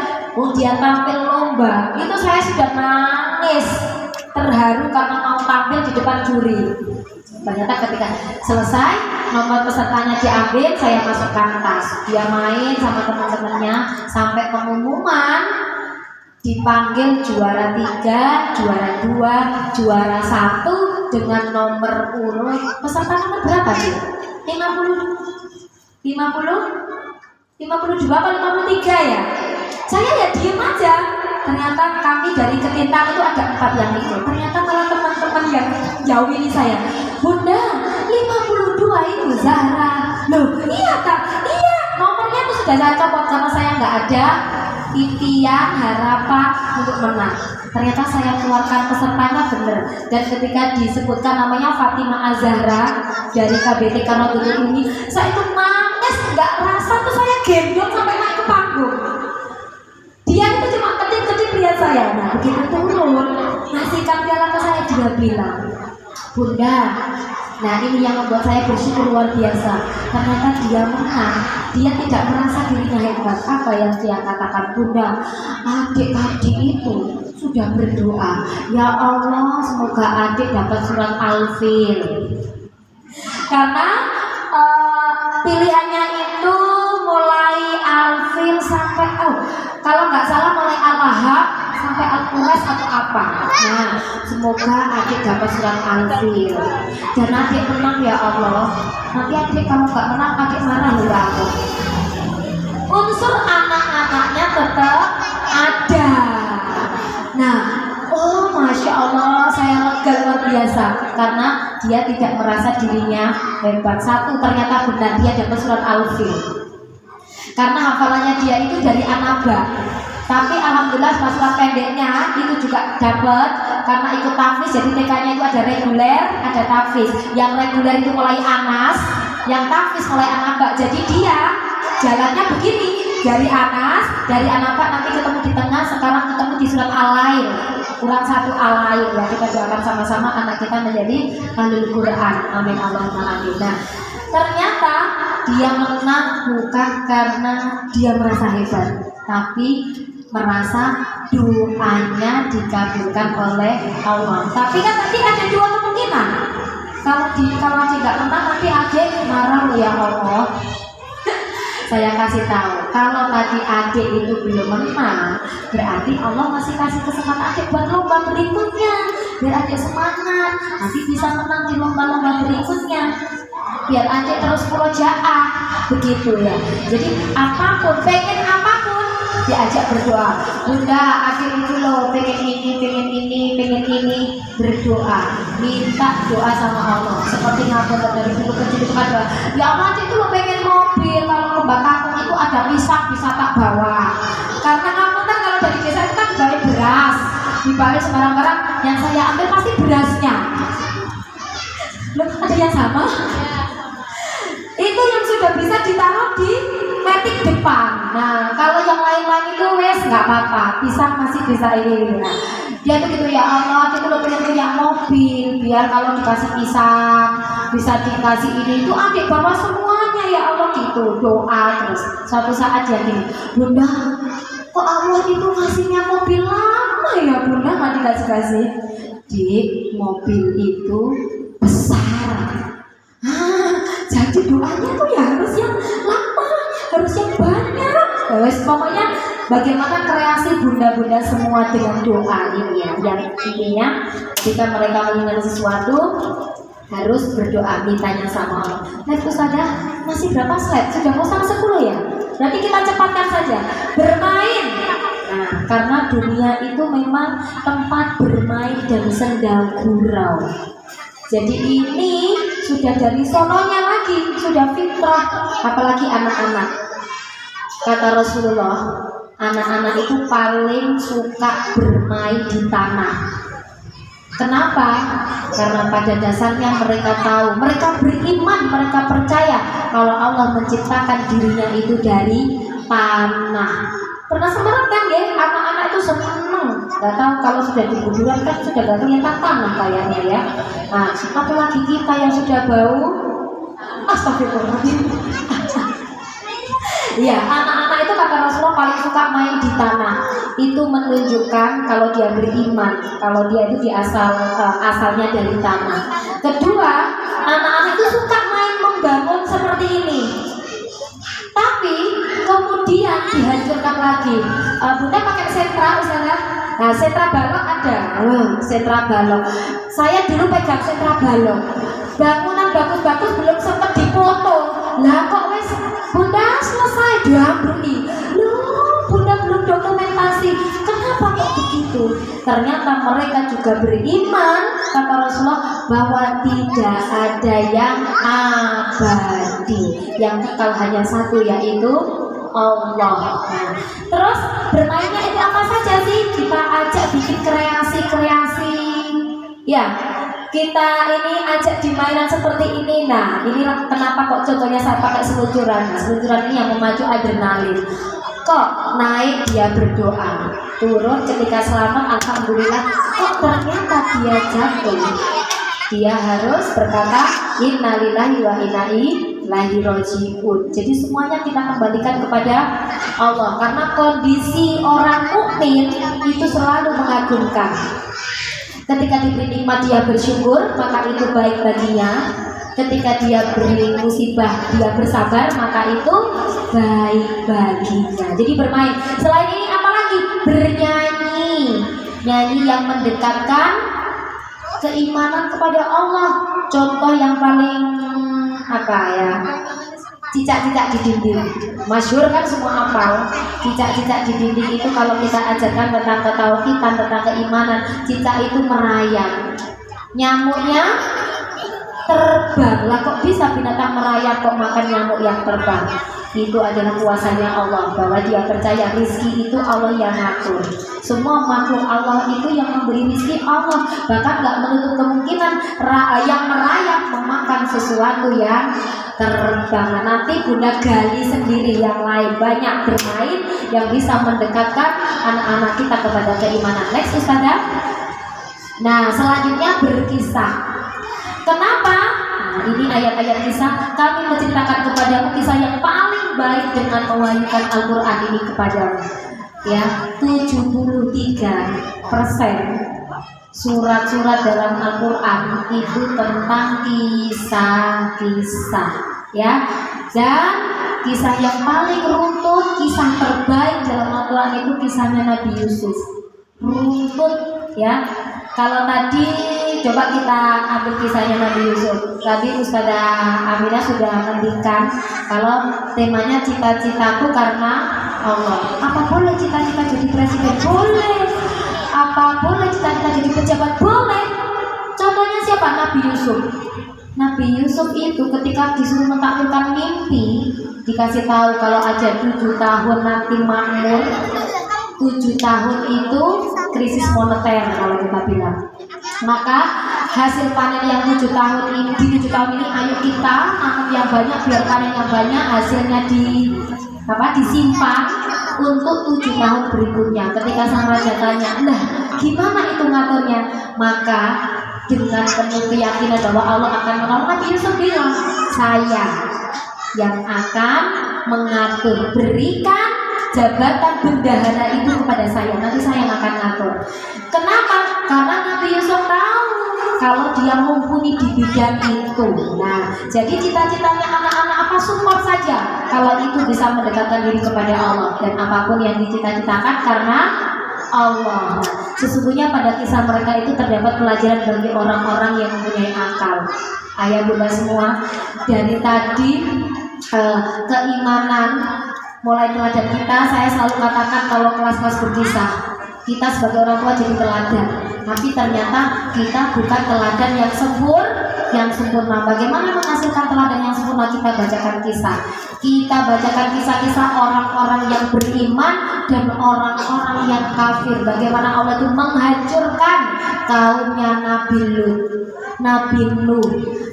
dia tampil lomba itu saya sudah nangis. terharu karena mau tampil di depan juri. Ternyata ketika selesai nomor pesertanya diambil, saya masukkan tas. Dia main sama teman-temannya sampai pengumuman, dipanggil juara 3, juara 2, juara 1 dengan nomor urut. Peserta nomor berapa sih? 52 apa 53 ya? Saya ya diem aja. Ternyata kami dari Ketintang itu ada 4 yang ikut. Ternyata kalau teman-teman yang jauh ini saya, Bunda 52 itu Zahra. Loh iya Kak, iya nomornya itu sudah saya copot karena saya nggak ada impian, harapan untuk menang. Ternyata saya keluarkan pesertanya bener. Dan ketika disebutkan namanya Fatimah Az-Zahra dari KBT Karodul ini, saya itu nangis, nggak rasa tuh saya gendong sampai naik ke panggung. Dia itu cuma ketik-ketik lihat saya. Nah begitu turun, ngasihkan piala ke saya, dia bilang, Bunda, nah ini yang membuat saya bersyukur luar biasa. Ternyata dia menang, dia tidak merasa dirinya hebat. Apa yang dia katakan? Bunda, adik-adik itu sudah berdoa, ya Allah semoga adik dapat surat Al-Fil. Karena pilihannya itu mulai Al-Fil sampai kalau nggak salah mulai Al-Lahab sampai Al-Quras atau apa. Nah, semoga adik dapat surat Al-Fil. Dan adik menang ya Allah. Nanti adik kalau nggak menang adik marah loh aku. Unsur anak-anaknya tetap ada. Nah, oh Masya Allah, saya lega luar biasa karena dia tidak merasa dirinya hebat. Satu, ternyata benar dia dapat surat Al-Fil. Karena hafalannya dia itu dari Anaba. Tapi alhamdulillah pas surat pendeknya itu juga dapat karena ikut tahfiz. Jadi TK-nya itu ada reguler, ada tahfiz. Yang reguler itu mulai Anas, yang tahfiz mulai Anaba. Jadi dia jalannya begini, dari Anas, dari Anaba nanti ketemu di tengah, sekarang ketemu di surat Al-Lail. Kurang 1 Al-Lail ya. Kita doakan sama-sama anak kita menjadi ahlul Quran. Amin Allahumma amin. Nah, ternyata dia menang bukan karena dia merasa hebat, tapi merasa doanya dikabulkan oleh Allah. Tapi kan tadi ada 2 kemungkinan. Kalau adik nggak menang nanti adik marah loh ya Allah. Saya kasih tahu, kalau tadi adik itu belum menang, berarti Allah masih kasih kesempatan adik buat lomba berikutnya, biar adik semangat, nanti bisa menang di lomba-lomba berikutnya. Biar adik terus murojaah, begitu ya. Jadi apapun, pengen apapun, diajak berdoa. Bunda, adik itu loh pengen ini, berdoa, minta doa sama Allah. Seperti ngapa dari dulu kecil itu kan doa. Ya Allah, adik itu loh pengen mobil, kalau ke Bakakung itu ada pisang bisa tak bawa. Karena kamu kan kalau dari desa itu kan dibawa beras, dibawa barang-barang yang saya ambil pasti berasnya. Loh, ada yang sama? Itu yang sudah bisa ditaruh di metik depan. Nah, kalau yang lain-lain itu wes nggak apa-apa, pisang masih bisa ini. Nah, dia tuh gitu ya Allah, kita udah punya mobil, biar kalau dikasih pisang bisa dikasih ini itu adik bawa semuanya ya Allah gitu, doa terus. Suatu saat dia gini, Bunda, kok Allah itu ngasihnya mobil lama ya Bunda, nggak dikasih-kasih. Di mobil itu besar. Jadi doanya tuh ya harus yang lama, harus yang banyak. Pokoknya bagaimana kreasi bunda-bunda semua dengan doa ini ya. Yang intinya jika mereka mengingat sesuatu harus berdoa, mintanya sama Allah. Nah itu saja, masih berapa slide? Sudah mau sampai 10 ya? Berarti kita cepatkan saja. Bermain. Nah, karena dunia itu memang tempat bermain dan senda gurau. Jadi ini sudah dari sononya lagi, sudah fitrah, apalagi anak-anak. Kata Rasulullah, anak-anak itu paling suka bermain di tanah. Kenapa? Karena pada dasarnya mereka tahu, mereka beriman, mereka percaya kalau Allah menciptakan dirinya itu dari tanah. Pernah semerap kan ya, anak-anak itu seneng. Gak tahu kalau sudah di kuburan kan sudah gak kelihatan tanah kayaknya ya. Nah, apalagi kita yang sudah bau, astagfirullahaladzim. Iya, anak-anak itu kata Rasulullah paling suka suka main di tanah. Itu menunjukkan kalau dia beriman, kalau dia itu asalnya dari tanah. Kedua, anak-anak itu suka main membangun seperti ini. Tapi kemudian dihancurkan lagi. Bunda pakai sentra misalnya. Nah, sentra balok ada. Sentra balok. Saya dulu pegang sentra balok. Bangunan bagus-bagus belum sempat dipoto. Lah kok wes Bunda selesai diambruni. Loh, Bunda belum dokumentasi. Kenapa kok begitu? Ternyata mereka juga beriman, kata Rasulullah, bahwa tidak ada yang abadi. Yang kekal hanya satu, yaitu Allah. Nah, terus bermainnya itu apa saja sih? Kita ajak bikin kreasi-kreasi. Ya, kita ini ajak di mainan seperti ini. Nah, ini kenapa kok contohnya saya pakai seluncuran. Nah, seluncuran ini yang memacu adrenalin. Kok naik dia berdoa, turun ketika selamat alhamdulillah. Kok ternyata dia jatuh, dia harus berkata innalillahi wa inna ilaihi raji'un. Jadi semuanya kita kembalikan kepada Allah, karena kondisi orang mukmin itu selalu mengagumkan. Ketika diberi nikmat dia bersyukur, maka itu baik baginya. Ketika dia beri musibah dia bersabar, maka itu baik baginya. Jadi bermain. Selain ini apalagi? Bernyanyi. Nyanyi yang mendekatkan keimanan kepada Allah. Contoh yang paling apa ya? Cicak-cicak di dinding. Masyhur kan semua hafal. Cicak-cicak di dinding itu kalau kita ajarkan tentang ketauhidan, tentang keimanan, cicak itu merayap. Nyamuknya terbang. Lah kok bisa binatang merayap kok makan nyamuk yang terbang? Itu adalah kuasanya Allah, bahwa dia percaya rizki itu Allah yang ngatur. Semua makhluk Allah itu yang memberi rizki Allah. Bahkan gak menutup kemungkinan yang merayap memakan sesuatu yang terbang. Nanti Bunda gali sendiri yang lain. Banyak bermain yang bisa mendekatkan anak-anak kita kepada keimanan. Next Ustazah. Nah, selanjutnya berkisah. Kenapa? Nah, ini ayat-ayat kisah. Kami menceritakan kepadamu kisah yang paling baik dengan mewahyukan Al-Quran ini kepadamu. Ya, 73% surat-surat dalam Al-Quran itu tentang kisah-kisah. Ya, dan kisah yang paling runtut, kisah terbaik dalam Al-Quran itu kisahnya Nabi Yusuf. Runtut, ya. Kalau tadi coba kita ambil kisahnya Nabi Yusuf. Tadi Ustazah Aminah sudah ngendikan kalau temanya cita-citaku karena Allah. Apa boleh cita-cita jadi presiden? Boleh. Apa boleh cita-cita jadi pejabat? Boleh. Contohnya siapa? Nabi Yusuf. Nabi Yusuf itu ketika disuruh mentaklukkan mimpi, dikasih tahu kalau aja 7 tahun nanti makmur. 7 tahun itu krisis moneter kalau kita bilang. Maka hasil panen yang 7 tahun ini, di 7 tahun ini ayo kita tanam yang banyak biar panen yang banyak, hasilnya disimpan untuk 7 tahun berikutnya. Ketika sang raja tanya, nah gimana itu ngaturnya? Maka dengan penuh keyakinan bahwa Allah akan menolong, Nabi Yusuf bilang, saya yang akan mengatur, berikan jabatan bendahara itu kepada saya, nanti saya yang akan ngatur. Kenapa? Karena Nabi Yusuf tahu kalau dia mumpuni di bidang itu. Nah, jadi cita-citanya anak-anak apa support saja kalau itu bisa mendekatkan diri kepada Allah, dan apapun yang dicita-citakan karena Allah. Sesungguhnya pada kisah mereka itu terdapat pelajaran bagi orang-orang yang mempunyai akal. Ayah bunda semua, dari tadi keimanan mulai teladan kita, saya selalu katakan kalau kelas-kelas berkisah, kita sebagai orang tua jadi teladan. Tapi ternyata kita bukan teladan yang sempurna. Bagaimana menghasilkan teladan yang sempurna? Kita bacakan kisah. Kita bacakan kisah-kisah orang-orang yang beriman dan orang-orang yang kafir. Bagaimana Allah itu menghancurkan kaumnya Nabi Lut, Nabi Nuh,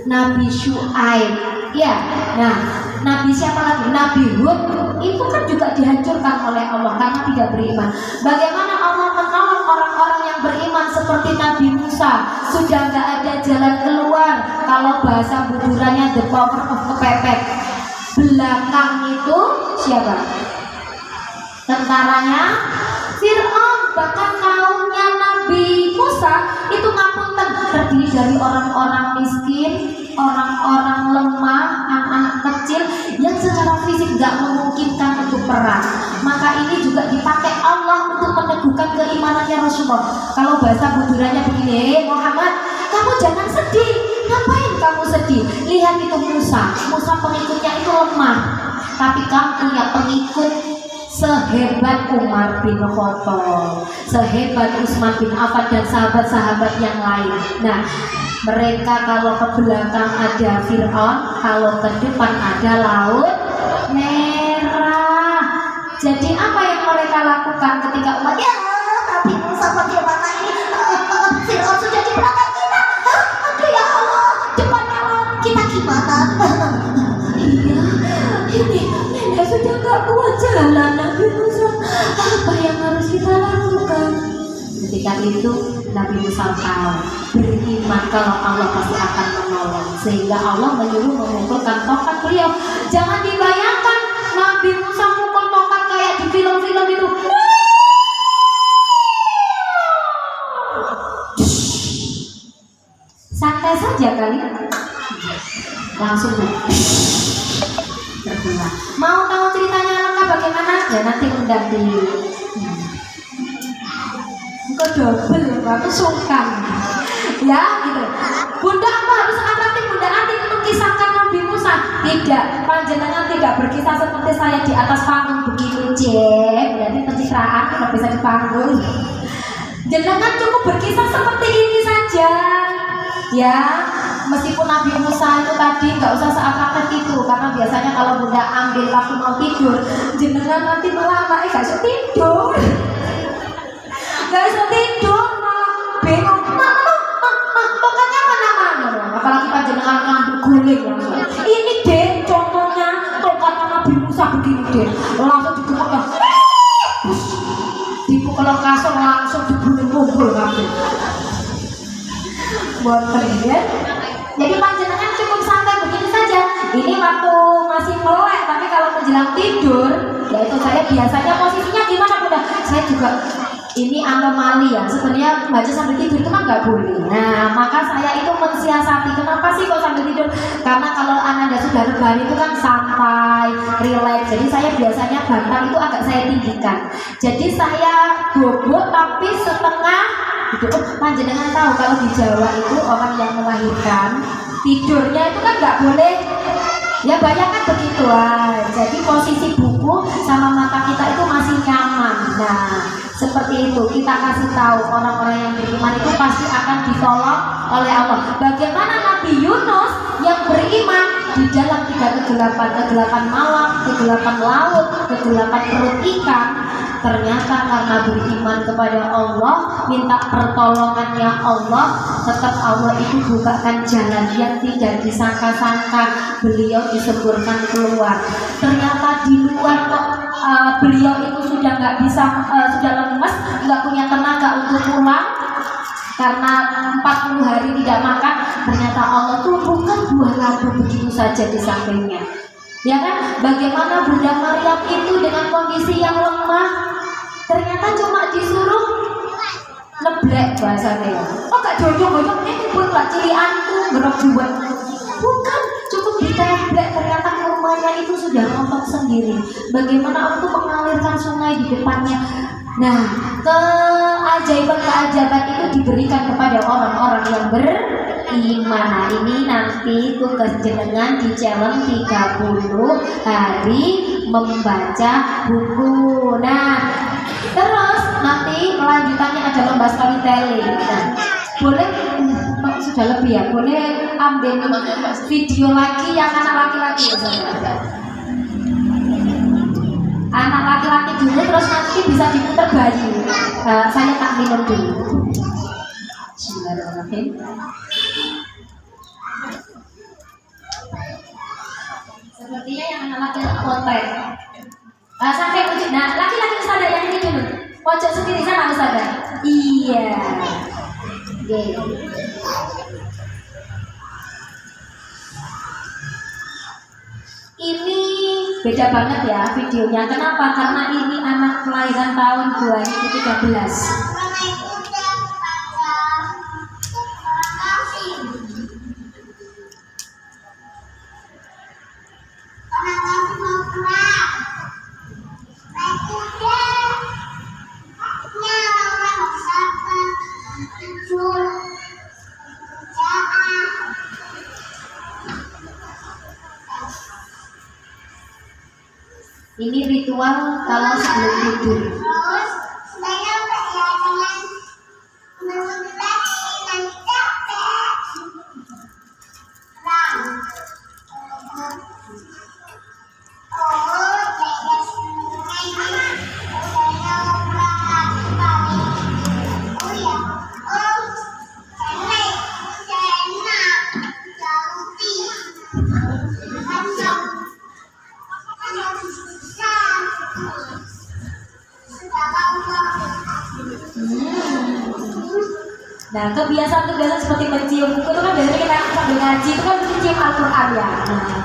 Nabi Syuaib. Ya, nah Nabi siapa lagi? Nabi Hud itu kan juga dihancurkan oleh Allah karena tidak beriman. Bagaimana Allah menolong orang-orang yang beriman seperti Nabi Musa? Sudah nggak ada jalan keluar. Kalau bahasa buburannya the power of kepepet. Belakang itu siapa? tentaranya Fir'aun, bahkan kaumnya Nabi Musa itu ngapunten terdiri dari orang-orang miskin, orang-orang lemah, anak-anak kecil yang secara fisik gak memungkinkan untuk perang. Maka ini juga dipakai Allah untuk meneguhkan keimanannya Rasulullah. Kalau bahasa budurannya begini, Muhammad, kamu jangan sedih. Ngapain kamu sedih? Lihat itu Musa pengikutnya itu lemah, tapi kamu punya pengikut sehebat Umar bin Khattab, sehebat Utsman bin Affan dan sahabat-sahabat yang lain. Nah, mereka kalau ke belakang ada Fir'aun, kalau ke depan ada Laut Merah. Jadi apa yang mereka lakukan ketika umat ya Nabi Musa bagaimana ini? Fir'aun sudah di belakang kita. Aduh ya Allah, depannya laut kita gimana? Iya, ini nenek sudah gak kuat jalan Nabi Musa. Apa yang harus kita lakukan? Ketika itu Nabi Musa tahu, beriman kalau Allah pasti akan menolong, sehingga Allah menyuruh memukulkan tongkat beliau. Jangan dibayangkan Nabi Musa mukul tongkat kayak di film-film itu. Santai saja kali, langsung terbuat. Mau tahu ceritanya lengkap bagaimana? Ya nanti undang di double, aku sungkan ya gitu. Bunda apa harus atraktif? Bunda nanti mengkisahkan Nabi Musa? Tidak, panjenengan tidak berkisah seperti saya di atas panggung begini, Cek. Berarti pencitraan tidak bisa di panggung. Jenengan cukup berkisah seperti ini saja ya. Meskipun Nabi Musa itu tadi nggak usah seatraktif itu, karena biasanya kalau Bunda ambil waktu mau tidur, jenengan nanti malah gak bisa tidur. Gak bisa tidur, malah bingung. Pokoknya mana-mana. Apalagi panjenengan ngambil guling langsung. Ini deh contohnya tongkatnya Nabi Musa begini deh. Langsung dikepuk, dipukul kasur langsung dibulung-bulung kabeh. Boten ya. Jadi panjenengan cukup santai begini saja. Ini waktu masih melek, tapi kalau menjelang tidur, yaitu saya biasanya posisinya gimana Bunda? Saya juga ini anomali ya, sebenarnya baca sambil tidur itu kan nggak boleh. Nah, maka saya itu mensiasati. Kenapa sih kok sambil tidur? Karena kalau Anda sudah rebahan itu kan santai, relax. Jadi saya biasanya bantal itu agak saya tinggikan. Jadi saya bobot tapi setengah. Panjenengan tahu kalau di Jawa itu orang yang melahirkan tidurnya itu kan nggak boleh. Ya bayangkan begitu jadi posisi buku sama mata kita itu masih nyaman. Nah seperti itu kita kasih tahu orang-orang yang beriman itu pasti akan ditolong oleh Allah. Bagaimana Nabi Yunus yang beriman di dalam 3 kegelapan malam, kegelapan laut, kegelapan perut ikan. Ternyata karena beriman kepada Allah, minta pertolongannya Allah, tetap Allah itu bukakan jalan yang tidak disangka-sangka. Beliau disemburkan keluar. Ternyata di luar kok beliau itu sudah nggak bisa, sudah lemas, nggak punya tenaga untuk pulang karena 40 hari tidak makan. Ternyata Allah tumbuhkan buah labu begitu saja di sampingnya. Ya kan? Bagaimana Bunda Maryam itu dengan kondisi yang lemah, ternyata cuma disuruh ngeblek bahasanya. Oh gak jodoh-jodoh ini buat Mbak Cilianku gerok jual. Bukan, cukup diteblek. Ternyata rumahnya itu sudah rontok sendiri. Bagaimana untuk mengalirkan sungai di depannya. Nah, keajaiban-keajaiban itu diberikan kepada orang-orang yang beriman. Nah, ini nanti tugas jenengan di challenge 30 hari membaca buku. Nah, terus nanti kelanjutannya ada lomba storytelling. Nah, boleh sudah lebih ya, boleh ambil video lagi yang anak laki-laki ya, anak laki-laki dulu, terus nanti bisa diputar bayi. Saya tak minum dulu. Bismillahirrahmanirrahim. Sepertinya yang anak laki-laki konten. Sampai ujung. Nah, laki-laki Ustazah yang ini dulu. Pojok sendiri sana Ustazah. Iya. Oke. Ini beda banget ya videonya. Kenapa? Karena ini anak kelahiran tahun 2013. Ini ritual kalau sebelum tidur. Nah, kebiasaan-kebiasaan seperti mencium buku itu kan biasanya kita sambil ngaji itu kan mencium Al-Quran ya. Nah,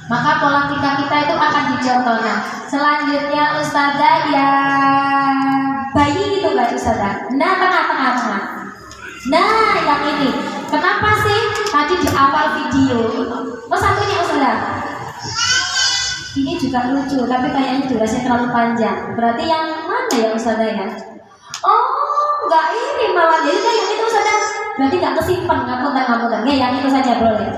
maka pola kita itu akan dicontoh. Nah, selanjutnya Ustazah yang bayi itu nggak Ustazah? Nah, tengah-tengah. Nah, yang ini. Kenapa sih tadi di awal video? Oh, satunya Ustazah. Ini juga lucu, tapi kayaknya durasinya terlalu panjang. Berarti yang mana ya Ustazah ya? Oh, enggak ini malah jadi kan yang itu saja. Berarti enggak kesimpan, ngapunten. Ya, yang itu saja boleh.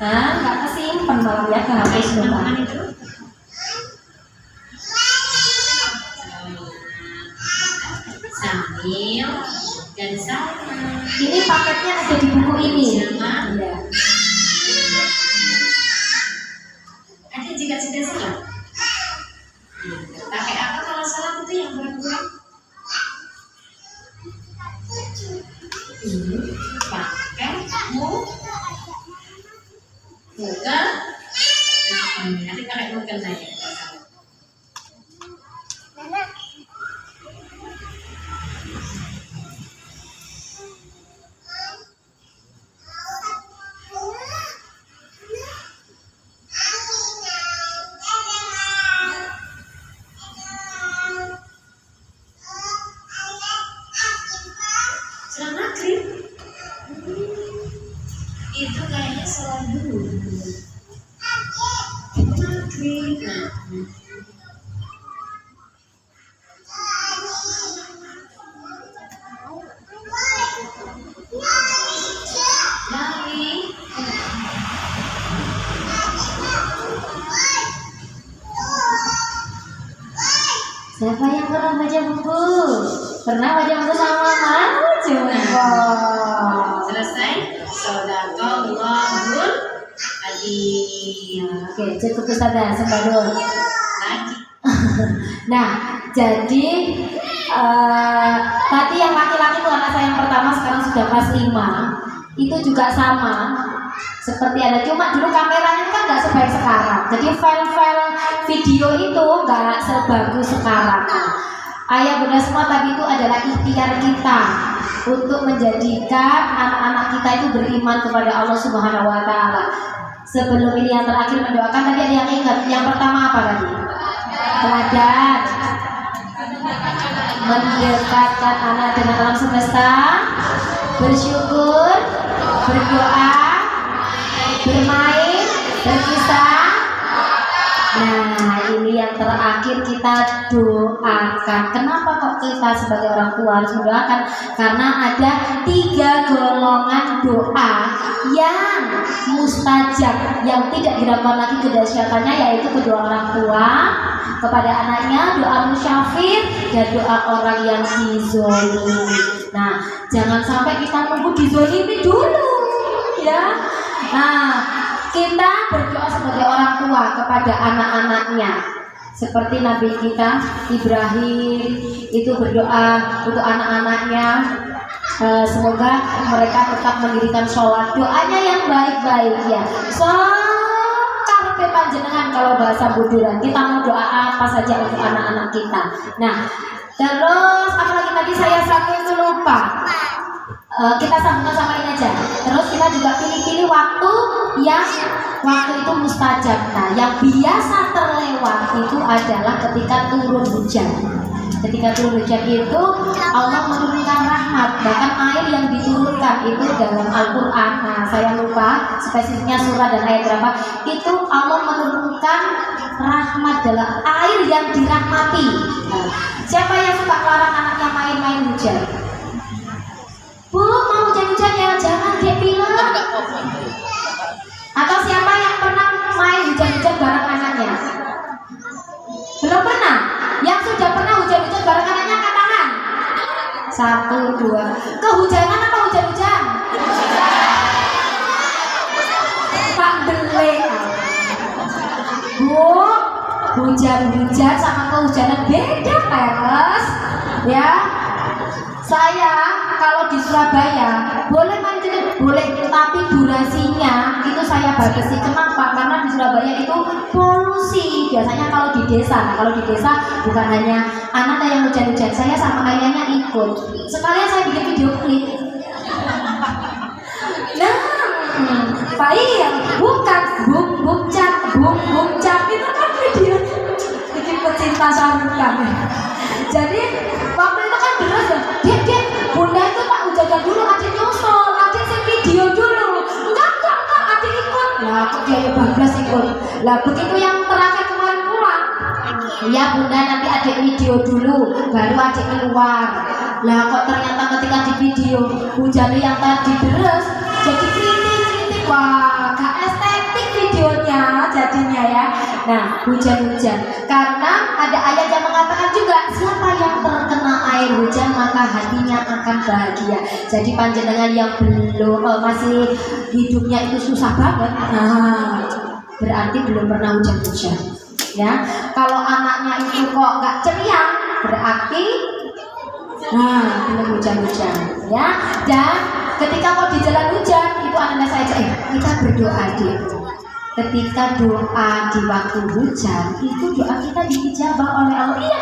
Nah, enggak kesimpan malah ya kehapus lupa. Sambil dan sama. Ini paketnya ada di buku ini. Sama. Ya. Ada juga sudah siap. Pakai apa kalau salah itu yang berat-berat? Ini pakai bukan nanti pakai bukan saja. Itu kayaknya salah dulu. Maghrib. Lari. Siapa yang pernah baca buku? Pernah baca buku sama Mama? Coba. Selesai. Sadaqallahul Adzim. Oke, cukup Ustazah, sembadul. Lagi. Nah, jadi tadi yang laki-laki itu anak saya yang pertama sekarang sudah kelas 5. Itu juga sama. Seperti ada, cuma dulu kameranya itu kan nggak sebaik sekarang. Jadi file-file video itu nggak sebagus sekarang. Ayah bunda semua tadi itu adalah ikhtiar kita untuk menjadikan anak-anak kita itu beriman kepada Allah Subhanahu wa Ta'ala. Sebelum ini yang terakhir mendoakan, tadi ada yang ingat. Yang pertama apa tadi? Teladan. Mendekatkan anak dengan alam semesta, bersyukur, berdoa, bermain, berkisah. Nah, ini yang terakhir kita doakan. Kenapa kok kita sebagai orang tua harus mendoakan? Karena ada 3 golongan doa yang mustajab, yang tidak diragukan lagi kedahsyatannya, yaitu kedua orang tua kepada anaknya, doa musyafir, dan doa orang yang dizolimi. Nah, jangan sampai kita nunggu dizolimi dulu, ya. Nah, kita berdoa sebagai orang tua kepada anak-anaknya, seperti Nabi kita Ibrahim itu berdoa untuk anak-anaknya, semoga mereka tetap mendirikan sholat. Doanya yang baik-baik ya. Karpe panjenengan kalau bahasa buduran, kita mau doa apa saja untuk anak-anak kita. Nah, terus apalagi tadi saya sampai lupa. Kita sambungkan sama ini aja. Terus kita juga pilih-pilih waktu itu mustajab. Nah, yang biasa terlewat itu adalah ketika turun hujan. Ketika turun hujan itu Allah menurunkan rahmat. Bahkan air yang diturunkan itu dalam Al-Quran. Nah, saya lupa spesifiknya surah dan ayat berapa. Itu Allah menurunkan rahmat dalam air yang dirahmati. Nah, siapa yang suka larang anaknya main-main hujan? Bu, mau hujan-hujan ya, jangan dia bilang. Atau siapa yang pernah main hujan-hujan bareng anaknya? Belum pernah? Yang sudah pernah hujan-hujan bareng anaknya angkat tangan. 1, 2. Kehujanan apa hujan-hujan? Pak Bele. Bu, hujan-hujan sama kehujanan beda, Peres. Ya. Saya kalau di Surabaya boleh main boleh, tapi durasinya itu saya batasi. Kenapa? Karena di Surabaya itu polusi. Biasanya kalau di desa, kalau di desa bukan hanya anaknya yang hujan-hujan, saya sama ayahnya ikut. Sekalian saya bikin video klip. Nah, baik, bukan bum cap itu kan video bikin pecinta sarukan. Jadi waktu itu kan deras ya, Dek, bunda itu tak hujan dulu, adik nyusul, adik video dulu. Enggak, adik ikut. Lah kok dia ya bablas ikut. Lah begitu yang terakhir kemarin pulang, ya bunda nanti adik video dulu, baru adik keluar. Lah kok ternyata ketika di video hujannya yang tadi deras, jadi kritik, wah gak estetik videonya jadinya ya. Nah, hujan-hujan karena ada ayat yang mengatakan juga siapa yang terkena air hujan maka hatinya akan bahagia. Jadi panjenengan yang belum masih hidupnya itu susah banget, nah berarti belum pernah hujan-hujan ya. Kalau anaknya itu kok nggak ceria berarti belum hujan-hujan ya. Dan ketika kok di jalan hujan itu anak saya kita berdoa deh. Ketika doa di waktu hujan itu doa kita diijabah oleh Allah. Iya,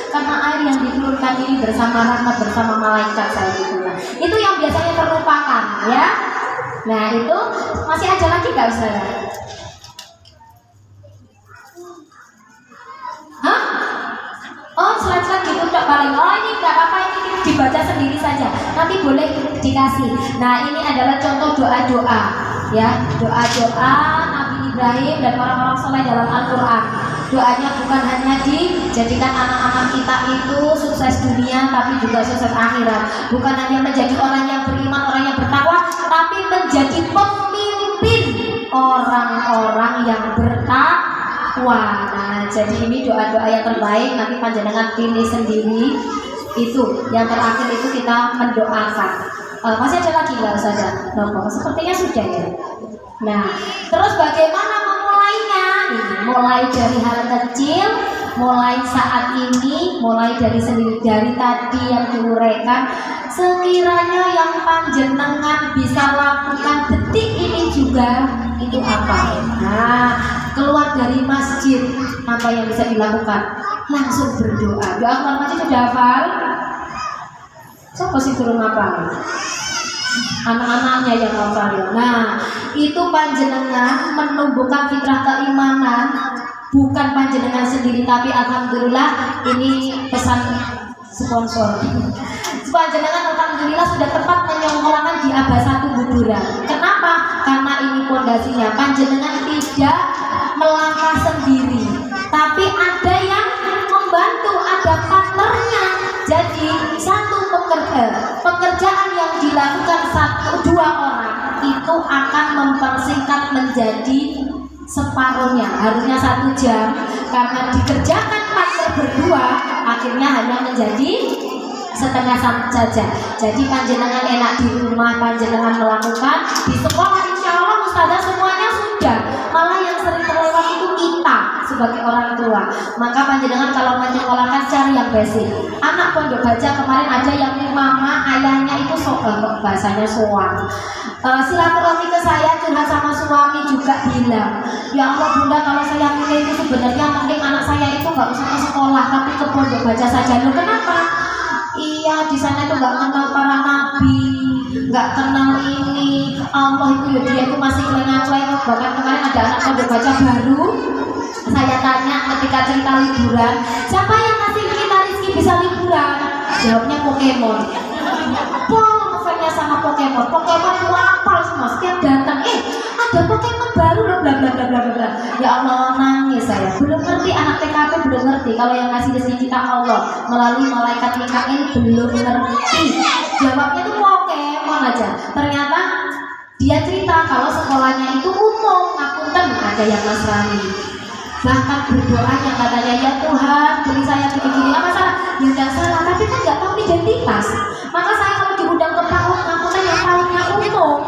karena air yang diturunkan ini bersama rahmat bersama malaikat saya itulah. Itu yang biasanya terlupakan ya. Nah itu masih ada lagi nggak saudara? Hah? Oh slide gitu udah paling. Oh ini nggak apa-apa, ini dibaca sendiri saja. Nanti boleh dikasih. Nah ini adalah contoh doa-doa ya, doa-doa Nabi Ibrahim dan orang-orang soleh dalam Al-Quran. Doanya bukan hanya dijadikan anak-anak kita itu sukses dunia, tapi juga sukses akhirat. Bukan hanya menjadi orang yang beriman, orang yang bertakwa, tapi menjadi pemimpin orang-orang yang bertakwa. Nah, jadi ini doa-doa yang terbaik. Nanti panjenengan pilih sendiri. Itu yang terakhir itu kita mendoakan. Masih ada lagi nggak saja? Sepertinya sudah ya. Nah, terus bagaimana memulainya? Mulai dari hal kecil, mulai saat ini, mulai dari sendiri, dari tadi yang diuraikan. Sekiranya yang panjenengan bisa lakukan detik ini juga, itu apa? Nah, keluar dari masjid, apa yang bisa dilakukan? Langsung berdoa. Doa keluar masjid sudah hafal? Siapa sih turun hafal? Anak-anaknya yang hafal ya. Nah, itu panjenengan menumbuhkan fitrah keimanan, bukan panjenengan sendiri, tapi alhamdulillah ini pesan sponsor. Panjenengan alhamdulillah sudah tepat menyongkolakan di abah 1 Buduran. Kenapa? Karena ini pondasinya. Panjenengan tidak melangkah sendiri, tapi ada yang membantu, ada partnernya. Jadi satu pekerjaan yang dilakukan 1-2 orang itu akan mempersingkat menjadi separuhnya. Harusnya 1 jam, karena dikerjakan partner berdua akhirnya hanya menjadi setengah saja. Jadi panjenengan enak di rumah, panjenengan melakukan di sekolah, insya Allah ustazah semuanya sudah. Malah yang sering terlewat itu kita sebagai orang tua. Maka panjenengan kalau menyekolahkan cari yang basic. Anak pondok baca kemarin ada yang mama ayahnya itu bahasanya soal. Silaturahmi ke saya, curhat sama suami juga bilang, ya Allah bunda, kalau saya milih itu sebenarnya mending anak saya itu nggak usah ke sekolah tapi ke pondok baca saja. Loh kenapa? Iya, di sana itu nggak kenal para nabi, nggak kenal ini Allah itu ya, dia itu masih kelengah-kelengah. Bahkan kemarin ada anak pondok baca baru, saya tanya ketika cerita liburan, siapa yang ngasih kita rezeki bisa liburan? Jawabnya Pokemon. Fansnya sama Pokemon itu apal semua, setiap datang ada Pokemon baru loh, bla bla bla bla bla. Ya Allah, nangis saya. Belum ngerti, anak TKP belum ngerti kalau yang ngasih rezeki kita Allah melalui malaikat Mikail, belum ngerti. Jawabnya tuh Pokemon aja. Ternyata dia cerita kalau sekolahnya itu umum, akuntan, ada yang Nasrani. Bahkan berdoa yang katanya, ya Tuhan beri saya begini-begini, apa salah? Ya nggak salah, tapi kan nggak tahu identitas. Maka saya kalau diundang ke PAUD, akuntan yang PAUD-nya umum,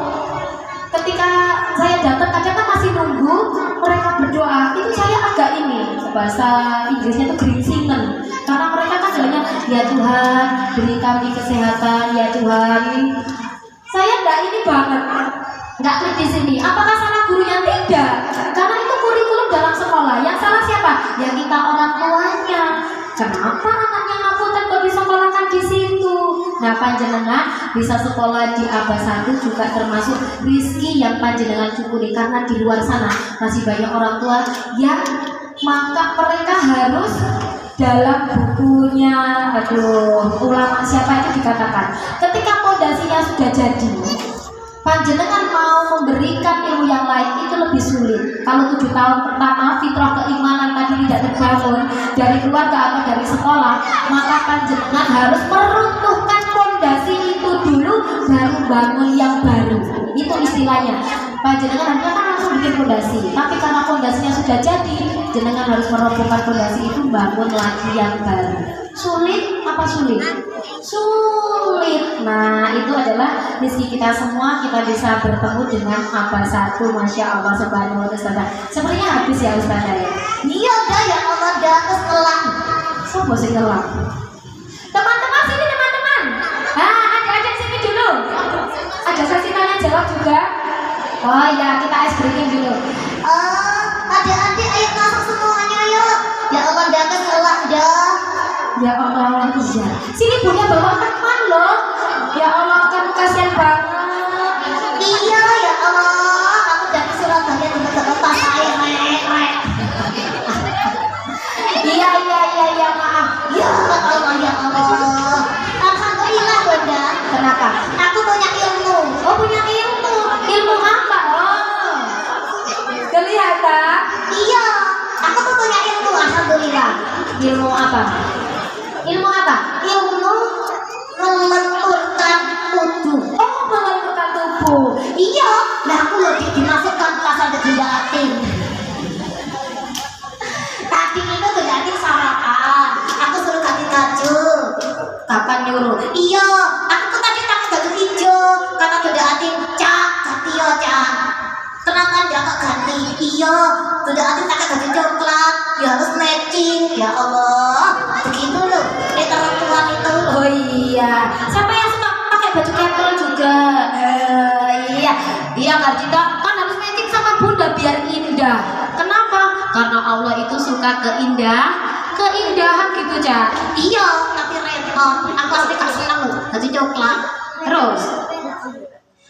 ketika saya datang kadang kan masih nunggu mereka berdoa, itu saya agak ini, bahasa Inggrisnya itu geringsingen, karena mereka kan bilangnya, ya Tuhan beri kami kesehatan, ya Tuhan. Saya enggak ini banget, enggak klik di sini. Apakah salah gurunya? Tidak, karena itu kurikulum dalam sekolah. Yang salah siapa? Ya kita orang tuanya. Kenapa anaknya ngapunten kok disekolahkan di situ? Nah, panjenengan bisa sekolah di Aba 1 juga termasuk rizki yang panjenengan syukuri, karena di luar sana masih banyak orang tua yang maka mereka harus dalam bukunya, ulama siapa itu dikatakan, ketika fondasinya sudah jadi, panjenengan mau memberikan ilmu yang lain itu lebih sulit. Kalau 7 tahun pertama fitrah keimanan tadi tidak terbangun dari keluarga atau dari sekolah, maka panjenengan harus meruntuhkan fondasi itu dulu, baru bangun yang baru. Itu istilahnya. Panjenengan harusnya kan langsung bikin fondasi, tapi karena fondasinya sudah jadi, jenengan harus merobohkan fondasi itu, bangun lagi yang baru. Sulit apa sulit? Sulit. Nah, itu adalah misi kita semua. Kita bisa bertemu dengan Aba 1, Masya Allah, Subhanallah, Ustazah. Sepertinya habis ya Ustazah ya? Iya dah, ya Allah dah, terus ngelang. Sopo sih ngelang? Teman-teman sini, teman-teman. Adik-adik sini dulu. Ada sesi tanya jawab juga. Oh ya, kita ice breaking dulu. Adik-adik ayo masuk semuanya yuk. Ya Allah dah, terus ngelang dah. Ya Allah, iya. Sini Bunda bawa teman loh. Ya Allah, kamu kasihan banget. Iya, ya Allah. Aku dari Surabaya tiba-tiba pas air, Iya, maaf. Ya Allah, ya Allah. Alhamdulillah Bunda. Kenapa? Aku punya ilmu. Oh, punya ilmu. Ilmu apa? Oh, kelihatan. Iya, aku tuh punya ilmu. Alhamdulillah. Ilmu apa? Ilmu apa? Ilmu melenturkan tubuh. Oh, melenturkan tubuh. Iya, nah aku lebih dimasukkan kelas ada benda ating. Tadi itu benda ating sarapan. Aku suruh ganti baju. Kapan nyuruh? Iya, aku tuh tadi pakai baju hijau karena benda ating ganti ya cak. Kenapa dia kok ganti? Iya, benda ating pakai baju coklat. Ya harus matching. Ya Allah, begitu loh. Ketentuan itu. Oh iya. Siapa yang suka pakai baju kettle juga? Iya Kak Cinta, kan harus matching sama Bunda biar indah. Kenapa? Karena Allah itu suka keindahan gitu Cak. Iya, tapi repot. Aku pasti gak seneng baju coklat. Terus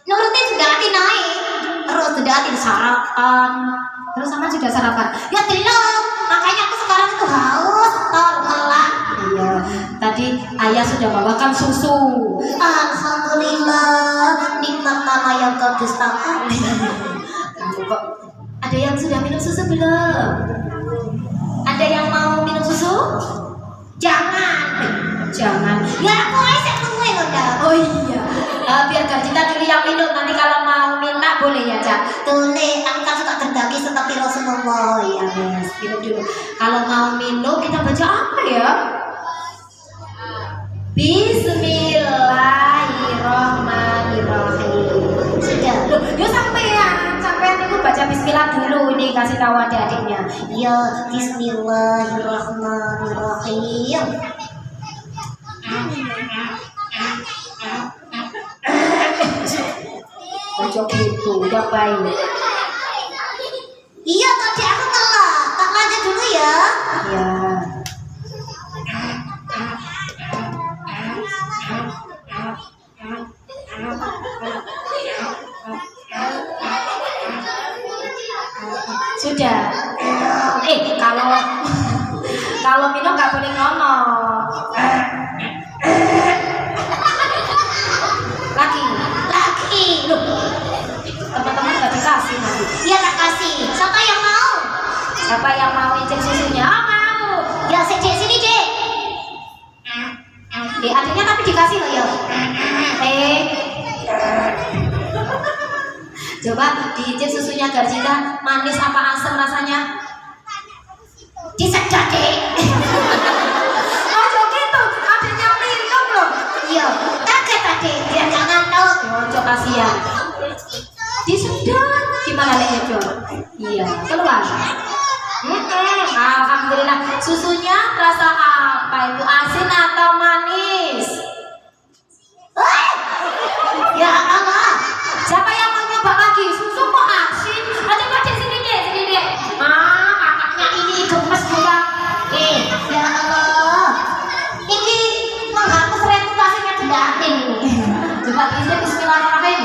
nurutin sudah hati naik. Terus sudah hati sarapan. Terus sama sudah sarapan. Ya belum. Makanya aku sekarang itu haus, tolak. Iya, tadi ayah sudah bawakan susu. Alhamdulillah, nikmat mama yang kau dustakan. Ada yang sudah minum susu belum? Ada yang mau minum susu? Jangan. Ya aku aja tungguin udah. Oh iya. Biar Garjita dulu yang minum. Nanti kalau mau minta boleh ya Cak. Boleh. Aku kan suka berbagi seperti Rasulullah. Ya yes. Minum dulu. Kalau mau minum kita baca apa ya? Bismillahirrahmanirrahim. Sudah. Loh, yuk sampean itu baca bismillah dulu, ini kasih tahu adik-adiknya. Ya, bismillahirrahmanirrahim. Ojo gitu, udah baik. Iya, tadi aku telat. Tak lanjut dulu ya. Iya. Kalau kalau minum nggak boleh ngomong. Lagi. Loh, teman-teman nggak dikasih nanti. Dia tak kasih. Siapa yang mau? Siapa yang mau incip susunya? Oh, mau. Ya, sini, Dek. Adiknya tapi dikasih loh ya. Coba diicip susunya Garjita, manis apa asam rasanya? Disedot, Dek. Oh gitu, adiknya minum loh. Iya, kaget tadi. Dia jangan tahu. Cocok kasihan. Disedot. Gimana lagi Jo? Iya, keluar. Alhamdulillah. Susunya rasa apa itu? Asin atau manis? Ya Allah. Siapa yang mau nyoba lagi? Susu kok asin? Adik sini deh. Kakaknya ini gemes juga. Ya Allah. Ini menghapus reputasinya Datin ini. Coba isi bismillahirrahmanirrahim.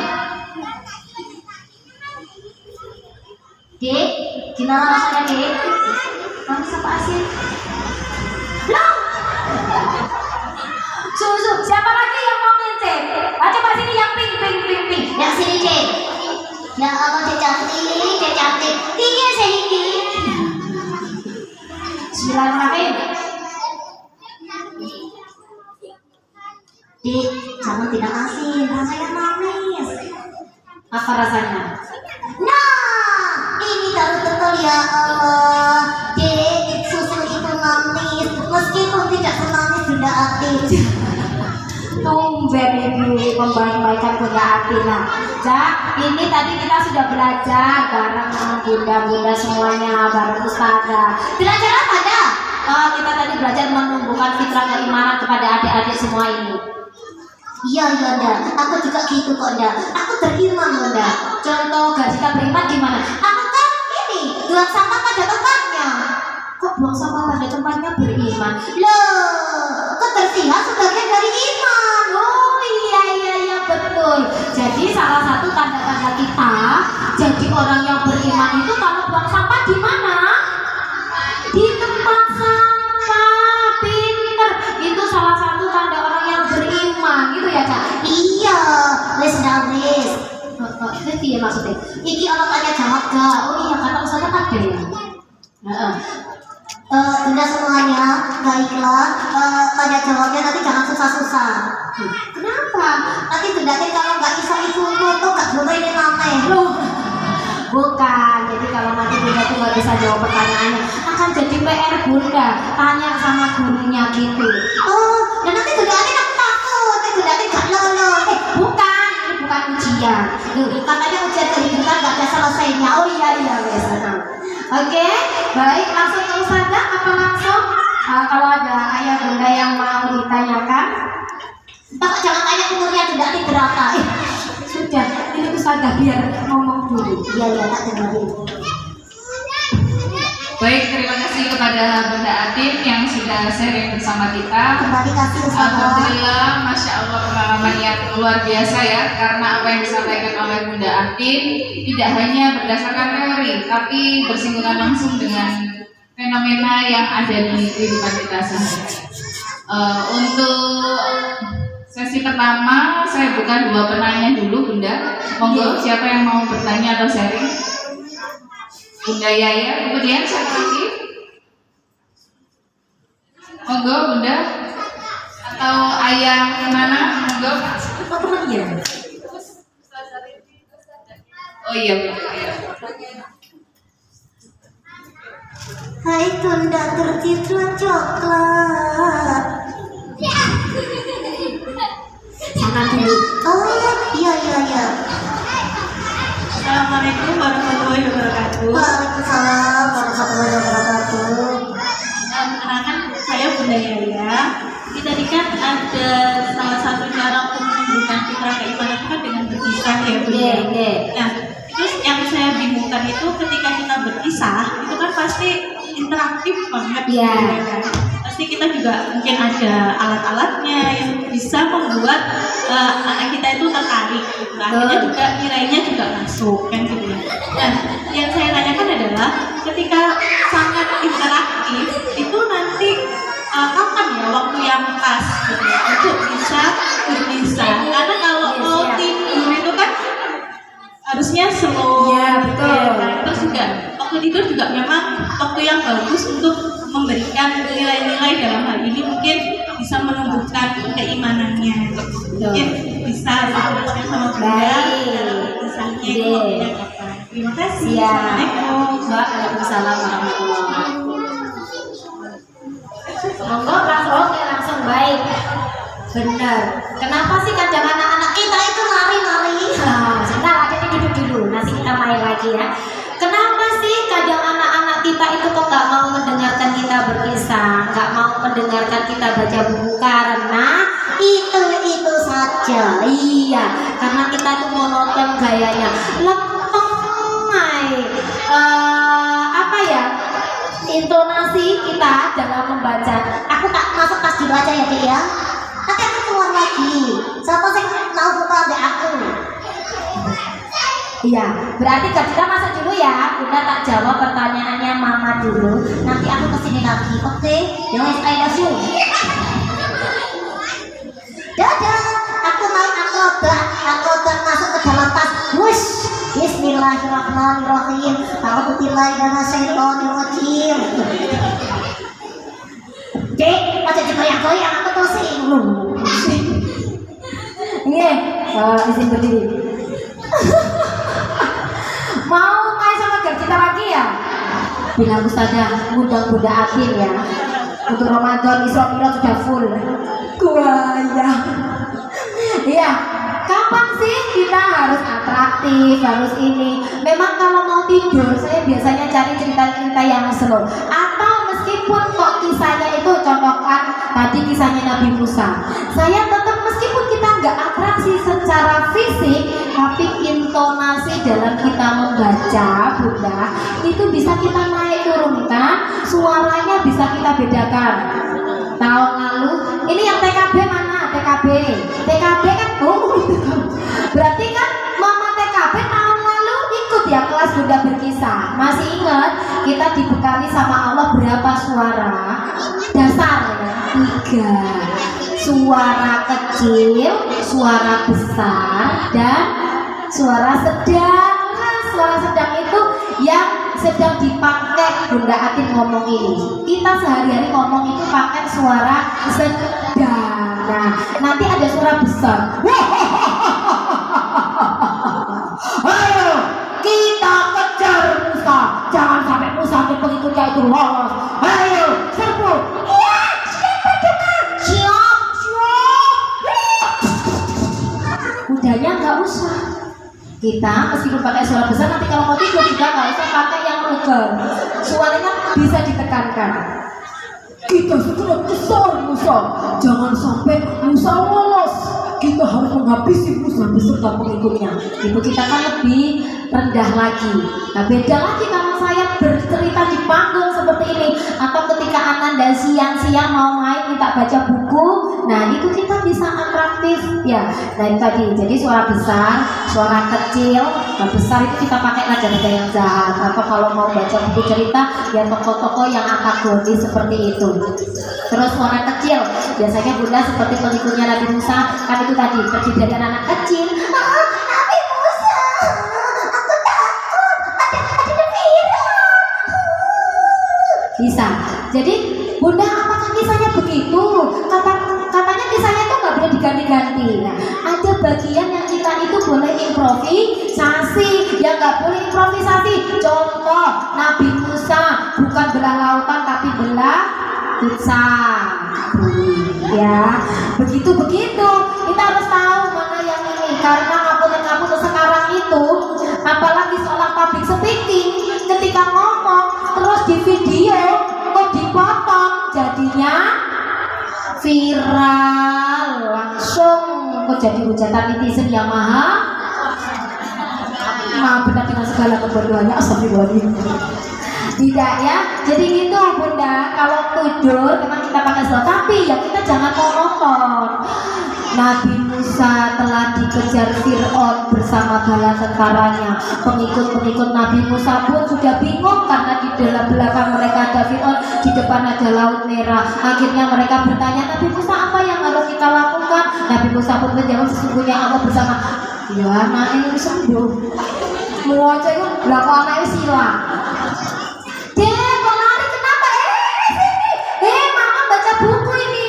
Dek, gimana rasanya, Dek? Manis apa asin? Loh! Susu, siapa lagi yang mau ngintip? Coba sini yang pink. Ya sini, Dek. Ya Allah, Dek cantik. Tinggi sedikit. Bismillahirrahmanirrahim. Dek, jangan tidak asin, rasanya manis. Apa rasanya? Nah, ini tahu betul ya Allah. Dek, susu itu manis, meskipun tidak semanis Bunda Atin. Tumben ibu membaik-baikan Bunda Atina. Ini tadi kita sudah belajar bareng bunda-bunda semuanya, bareng ustazah. Belajar apa dah? Kita tadi belajar menumbuhkan fitrah keimanan kepada adik-adik semua ini. Iya, Dah. Aku juga gitu kok, Dah. Aku beriman, Dah. Contoh Garjita beriman gimana? Aku kan ini buang sampah pada tempatnya. Kok buang sampah pada tempatnya beriman? Loh, kebersihan sebagian dari iman. Oh iya betul. Jadi salah satu tanda-tanda kita jadi orang yang beriman itu kalau buang sampah di mana? Di tempat sampah. Pinter. Itu salah satu tanda orang yang beriman gitu ya, Kak? Iya, wis. Itu ya maksudnya. Iki orang tanya jawab gak? Oh iya, kata ustazah ada ya. Bunda semuanya, baiklah. Tanya jawabnya nanti jangan susah-susah. Kenapa? Nanti Bunda kalau nggak itu tuh nggak boleh ini namanya. Loh, bukan. Jadi kalau nanti Bunda tuh nggak bisa jawab pertanyaannya, akan jadi PR Bunda. Tanya sama gurunya gitu. Oh, dan nanti Bunda aku takut. Bunda nggak lolos. Bukan, ini bukan ujian. Katanya ujian kehidupan nggak ada selesainya. Oh iya wes. Oke, baik, langsung ke ustazah apa langsung? Kalau ada ayah bunda yang mau ditanyakan, Pak, jangan tanya umurnya Bunda berapa. sudah. Ini ustazah biar ngomong dulu. Iya, tak dengerin. Baik, terima kasih kepada Bunda Atin yang sudah sharing bersama kita. Kembali kasih Ustazah. Alhamdulillah, Masya Allah pengalaman yang luar biasa ya. Karena apa yang disampaikan oleh Bunda Atin tidak hanya berdasarkan teori, tapi bersinggungan langsung dengan fenomena yang ada di kehidupan kita sehari-hari. Untuk sesi pertama, saya buka 2 penanya dulu, Bunda. Monggo, siapa yang mau bertanya atau sharing? Bunda Yaya, kemudian siapa lagi? Monggo Bunda. Atau ayah mana? Monggo. Oh teman ya. Oh iya Bunda. Hai Bunda tercitra coklat. Jangan dulu. Oh iya. Assalamualaikum warahmatullahi wabarakatuh. Waalaikumsalam warahmatullahi wabarakatuh. Perkenalkan saya Bunda Yaya. Jadi tadi kan ada salah satu cara untuk menumbuhkan fitrah keimanan itu kan dengan berpisah ya Bunda. Iya. Nah, terus yang saya bingungkan itu ketika kita berpisah itu kan pasti interaktif banget. Iya. Bunda, kan? pasti kita juga mungkin ada alat-alatnya yang bisa membuat anak kita itu tertarik gitu. Akhirnya juga nilainya juga masuk kan gitu ya. Dan yang saya tanyakan adalah ketika sangat interaktif itu nanti kapan ya waktu yang pas gitu ya, untuk bisa berpisah, karena kalau mau tidur itu kan harusnya slow Ya, betul. ya kan? Terus juga waktu tidur juga memang waktu yang bagus untuk memberikan nilai-nilai, dalam hal ini mungkin bisa menumbuhkan keimanannya. Mungkin bisa dijelaskan sama Bunda dalam berpisahnya itu waktunya kapan. Terima kasih. Ya. Assalamualaikum. Waalaikumsalam warahmatullahi wabarakatuh. Monggo langsung baik. Benar. Kenapa sih kadang anak-anak Kita itu lari-lari. sebentar aja duduk dulu, nanti kita main lagi ya. Kenapa sih kadang anak-anak kita itu kok nggak mau mendengarkan kita berkisah, nggak mau mendengarkan kita baca buku? Karena Itu saja. iya, karena kita tuh monoton gayanya, lempeng, apa ya, intonasi kita dalam membaca. Aku tak masuk tas dulu aja ya, Dek ya. Nanti aku keluar lagi. Siapa sih tahu foto adik aku? Iya, berarti Kak Cita masuk dulu ya. Bunda tak jawab pertanyaannya Mama dulu. Nanti aku kesini lagi. Oke? Yes, I love you. Dadah. Aku udah masuk ke dalam tas. Wush. Bismillahirrahmanirrahim. A'udzubillahi minasyaitonirrajim. Dek, aja digoyang-goyang aku pusing. Iya, izin berdiri. Mau main sama Kak Cita lagi ya? Bilang Ustazah, ngundang Bunda Atin ya. Untuk Ramadan Isra Mi'raj sudah full. Kuaya. Iya, kapan sih kita harus atraktif, harus ini? Memang kalau mau tidur, saya biasanya cari cerita-cerita yang seru. Atau meskipun kok kisahnya itu contohkan tadi kisahnya Nabi Musa, saya tetap meskipun kita nggak atraksi secara fisik, tapi intonasi dalam kita membaca Bunda itu bisa kita naik turunkan, suaranya bisa kita bedakan. Tahun lalu, ini yang TKB mana? TKB kan, berarti kan Mama TKB tahun lalu ikut ya kelas Bunda berkisah. Masih ingat kita dibekali sama Allah berapa suara dasar ya? 3. Suara kecil, suara besar, dan suara sedang. Nah, suara sedang itu yang sedang dipakai Bunda Atin ngomong ini. Kita sehari-hari ngomong itu pakai suara sedang. Nah, nanti ada suara besar. Ayo kita kejar Musa, jangan sampai Musa dan pengikutnya itu lolos. Ayo serbu. Iya, siap pasukan. Siap. Udahnya nggak usah. Kita meskipun pakai suara besar, nanti kalau mau tidur juga nggak usah pakai yang vulgar. Suaranya bisa ditekankan. Kita segera kejar Musa, jangan sampai Musa lolos. Kita harus menghabisi Musa beserta pengikutnya. Itu kita kan lebih rendah lagi. Nah, beda lagi kalau saya bercerita di panggung seperti ini, atau ketika Ananda siang-siang mau main minta baca buku. Nah, itu kita bisa atraktif ya. Nah, itu tadi. Jadi suara besar, suara kecil. Nah, besar itu kita pakai nada-nada yang jahat. Atau kalau mau baca buku cerita, ya tokoh-tokoh yang antagonis seperti itu. Terus suara kecil, biasanya Bunda seperti pengikutnya Nabi Musa, kan itu tadi kejadian anak kecil. Nabi Musa, aku takut. Ada virus. Bisa. Jadi Bunda, apakah kisahnya begitu? Katanya kisahnya itu nggak boleh diganti-ganti. Nah, ada bagian yang kita itu boleh improvisasi, yang nggak boleh improvisasi. Contoh Nabi Musa bukan belah lautan tapi belah futsal. Ya, begitu. Kita harus tahu mana yang ini. Karena ngapun sekarang itu, apalagi seorang public speaking, ketika ngomong terus di video kok dipotong, jadinya viral langsung, kok jadi hujatan netizen yang maha benar dengan segala kebodohannya. Astagfirullahaladzim. Tidak ya. Jadi gitu Bunda, kalau tidur memang kita pakai selat, tapi ya kita jangan monoton. Nabi Musa telah dikejar Fir'aun bersama bala tentaranya. Pengikut-pengikut Nabi Musa pun sudah bingung karena di dalam belakang mereka ada Fir'aun, di depan ada Laut Merah. Akhirnya mereka bertanya, Nabi Musa, apa yang harus kita lakukan? Nabi Musa pun menjawab, sesungguhnya Allah bersama. Ya anak ini sembuh. Mau aja itu berapa anak ini silang. Dek, kok lari kenapa? Sini. Mama baca buku ini.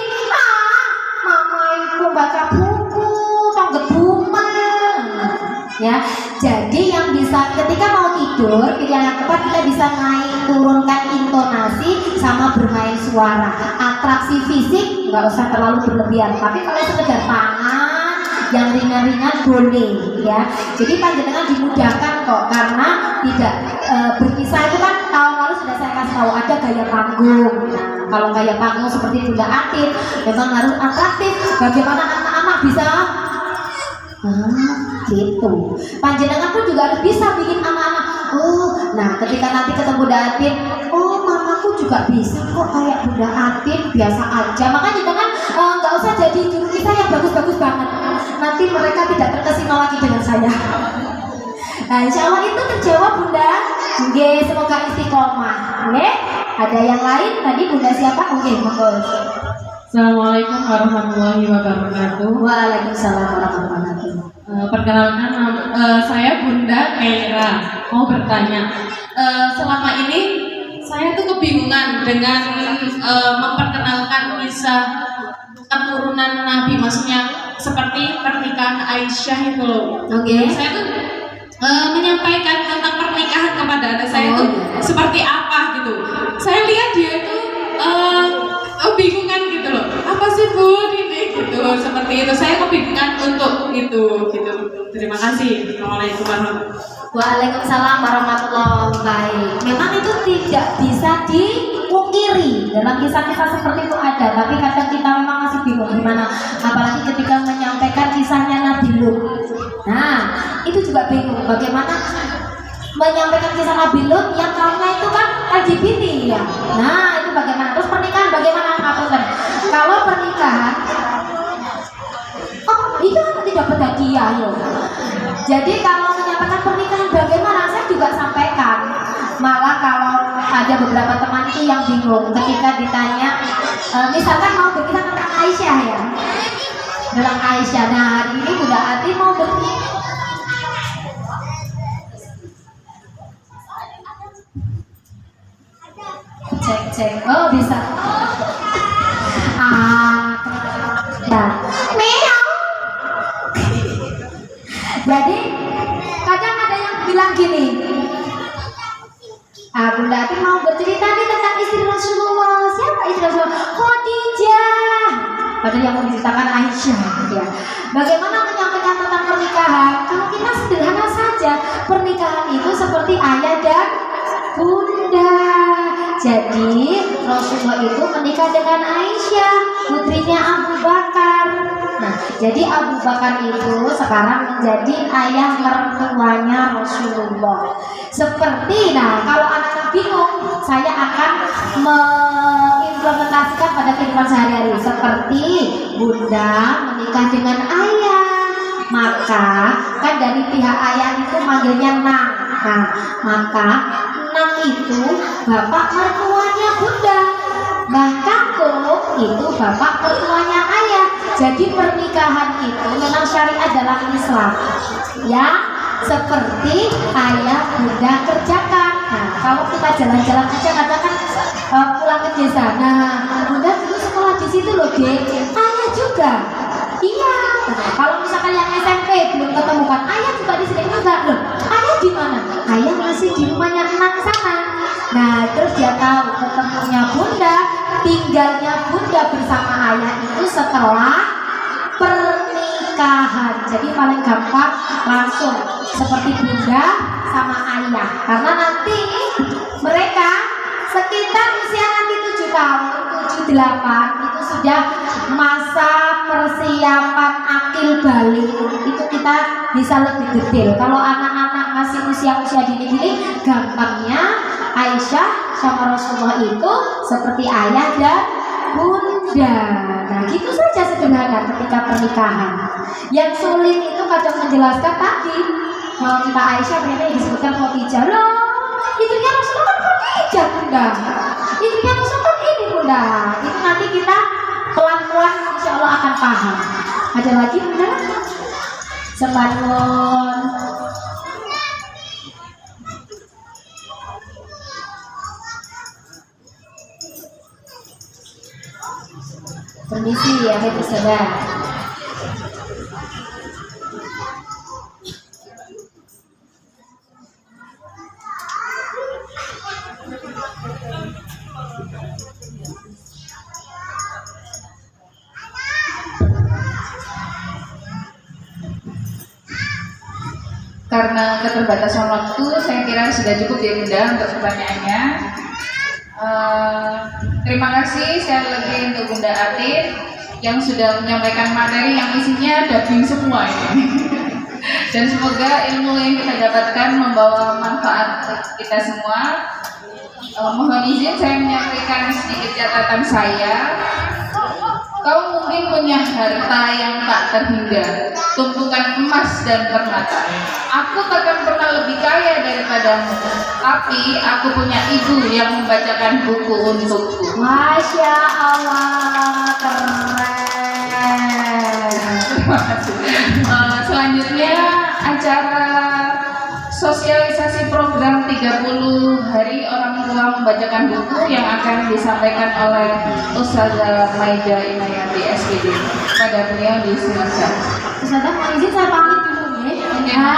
Mama itu baca buku, tonggebumen. Ya, jadi yang bisa ketika mau tidur, pilihan yang tepat kita bisa naik turunkan intonasi sama bermain suara. Atraksi fisik nggak usah terlalu berlebihan, tapi kalau sekedar tangan yang ringan-ringan boleh ya. Jadi panjenengan dimudahkan kok, karena tidak berkisah itu kan tahun lalu sudah saya kasih tahu ada gaya panggung. Nah, kalau gaya panggung seperti Bunda Atin memang harus atraktif. Bagaimana anak-anak bisa gitu. Panjenengan pun juga harus bisa bikin anak-anak. Nah ketika nanti ketemu Bunda Atin, mamaku juga bisa kok kayak Bunda Atin, biasa aja. Makanya jangan nggak usah jadi juru kita yang bagus-bagus banget. Nanti mereka tidak terkesima lagi dengan saya. Nah, insya Allah itu terjawab Bunda. Oke, semoga istiqomah. Oke, ada yang lain tadi Bunda siapa? Oke, monggo. Assalamualaikum warahmatullahi wabarakatuh. Waalaikumsalam warahmatullahi wabarakatuh. Perkenalkan, saya Bunda Kaira. Mau bertanya, selama ini saya tuh kebingungan dengan memperkenalkan kisah keturunan Nabi, maksudnya seperti pernikahan Aisyah itu loh. Oke. Saya tuh menyampaikan tentang pernikahan kepada anak saya itu seperti apa gitu. Saya lihat dia itu kebingungan gitu loh. Apa sih Bu ini gitu, seperti itu. Saya kebingungan untuk itu gitu. Terima kasih. Assalamualaikum warahmatullahi wabarakatuh. Waalaikumsalam warahmatullahi wabarakatuh. Memang itu tidak bisa dipungkiri, dalam kisah-kisah seperti itu ada, tapi kadang kita memang masih bingung gimana, apalagi ketika menyampaikan kisahnya Nabi Lut. Nah, itu juga bingung bagaimana menyampaikan kisah Nabi Lut yang kaumnya itu kan LGBT ya. Nah, itu bagaimana? Terus pernikahan bagaimana? Kalau pernikahan, itu tidak berhadiah loh. Jadi kalau menyampaikan pernikahan bagaimana, saya juga sampaikan. Malah kalau ada beberapa teman itu yang bingung ketika ditanya, misalkan mau berkisah tentang Aisyah ya, dalam Aisyah. Nah hari ini Bunda Ati mau berkisah. Cek, oh bisa. Nah, meow. Jadi kadang ada yang bilang gini, Bunda Ati mau bercerita nih tentang istri Rasulullah. Siapa istri Rasulullah? Khadijah. Padahal yang mau diceritakan Aisyah ya. Bagaimana menyampaikan tentang pernikahan? Kalau kita sederhana saja, pernikahan itu seperti ayah dan bunda. Jadi Rasulullah itu menikah dengan Aisyah, putrinya Abu Bakar. Nah, jadi Abu Bakar itu sekarang menjadi ayah mertuanya Rasulullah. Seperti, nah kalau anak-anak bingung, saya akan mengimplementasikan pada kehidupan sehari-hari. Seperti bunda menikah dengan ayah, maka kan dari pihak ayah itu manggilnya Nang. Nah, maka Nang itu bapak mertuanya bunda. Bahkan Kok itu bapak mertuanya ayah. Jadi pernikahan itu memang syariat dalam Islam ya, seperti ayah bunda kerjakan. Nah kalau kita jalan-jalan aja kadang kan pulang ke desa, nah bunda dulu sekolah di situ loh dek, ayah juga iya. Nah, kalau misalkan yang SMP belum ketemu kan ayah juga di sini, enggak loh ayah di mana, ayah masih di rumahnya Nang sana. Nah terus dia tahu ketemunya bunda, tinggalnya bunda bersama ayah itu setelah pernikahan. Jadi paling gampang langsung seperti bunda sama ayah, karena nanti mereka sekitar usia nanti 7 tahun, 7-8 itu sudah masa persiapan akil balik. Itu kita bisa lebih detail. Kalau anak-anak masih usia-usia dini-dini, gampangnya Aisyah sama Rasulullah itu seperti ayah dan bunda. Nah gitu saja sederhana ketika pernikahan. Yang sulit itu kadang menjelaskan tadi kalau kita Aisyah ternyata yang disebutkan Khadijah loh, istrinya Rasulullah kan Khadijah bunda, istrinya Rasul kan ini bunda. Itu nanti kita pelan-pelan insya Allah akan paham. Ada lagi bunda? Sepanjang permisi ya, Ibu Sabar. Karena keterbatasan waktu, saya kira sudah cukup ya Bunda untuk pertanyaannya. Terima kasih sekali lagi untuk Bunda Atin yang sudah menyampaikan materi yang isinya daging semua ini. Dan semoga ilmu yang kita dapatkan membawa manfaat kita semua. Mohon izin saya menyampaikan sedikit catatan saya. Kau mungkin punya harta yang tak terhingga, tumpukan emas dan permata. Aku takkan pernah lebih kaya daripadamu, tapi aku punya ibu yang membacakan buku untukku. Masya Allah, keren. Selanjutnya acara sosialisasi program 30 hari orang tua membacakan buku yang akan disampaikan oleh Ustazah Maida Inayati SPD. Pada beliau disilakan. Ustazah mau izin saya pamit dulu ya.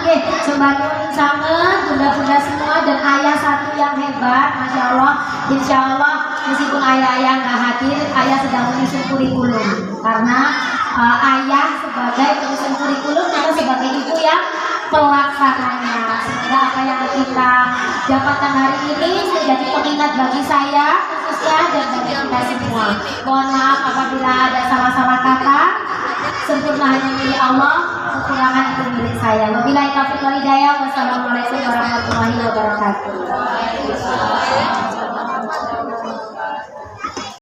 Oke, sebagai sangat bunda-bunda semua dan ayah satu yang hebat, masya Allah. Insya Allah meskipun ayah nggak hadir, ayah sedang menyusun kurikulum karena ayah sebagai penyusun kurikulum, kita sebagai ibu yang pelaksananya. Semoga apa yang kita dapatkan hari ini menjadi pengingat bagi saya khususnya dan bagi kita semua. Mohon maaf apabila ada salah-salah kata. Sempurna hanya milik Allah, kekurangan itu milik saya. Wabillahi taufiq wal hidayah. Wassalamualaikum warahmatullahi wabarakatuh.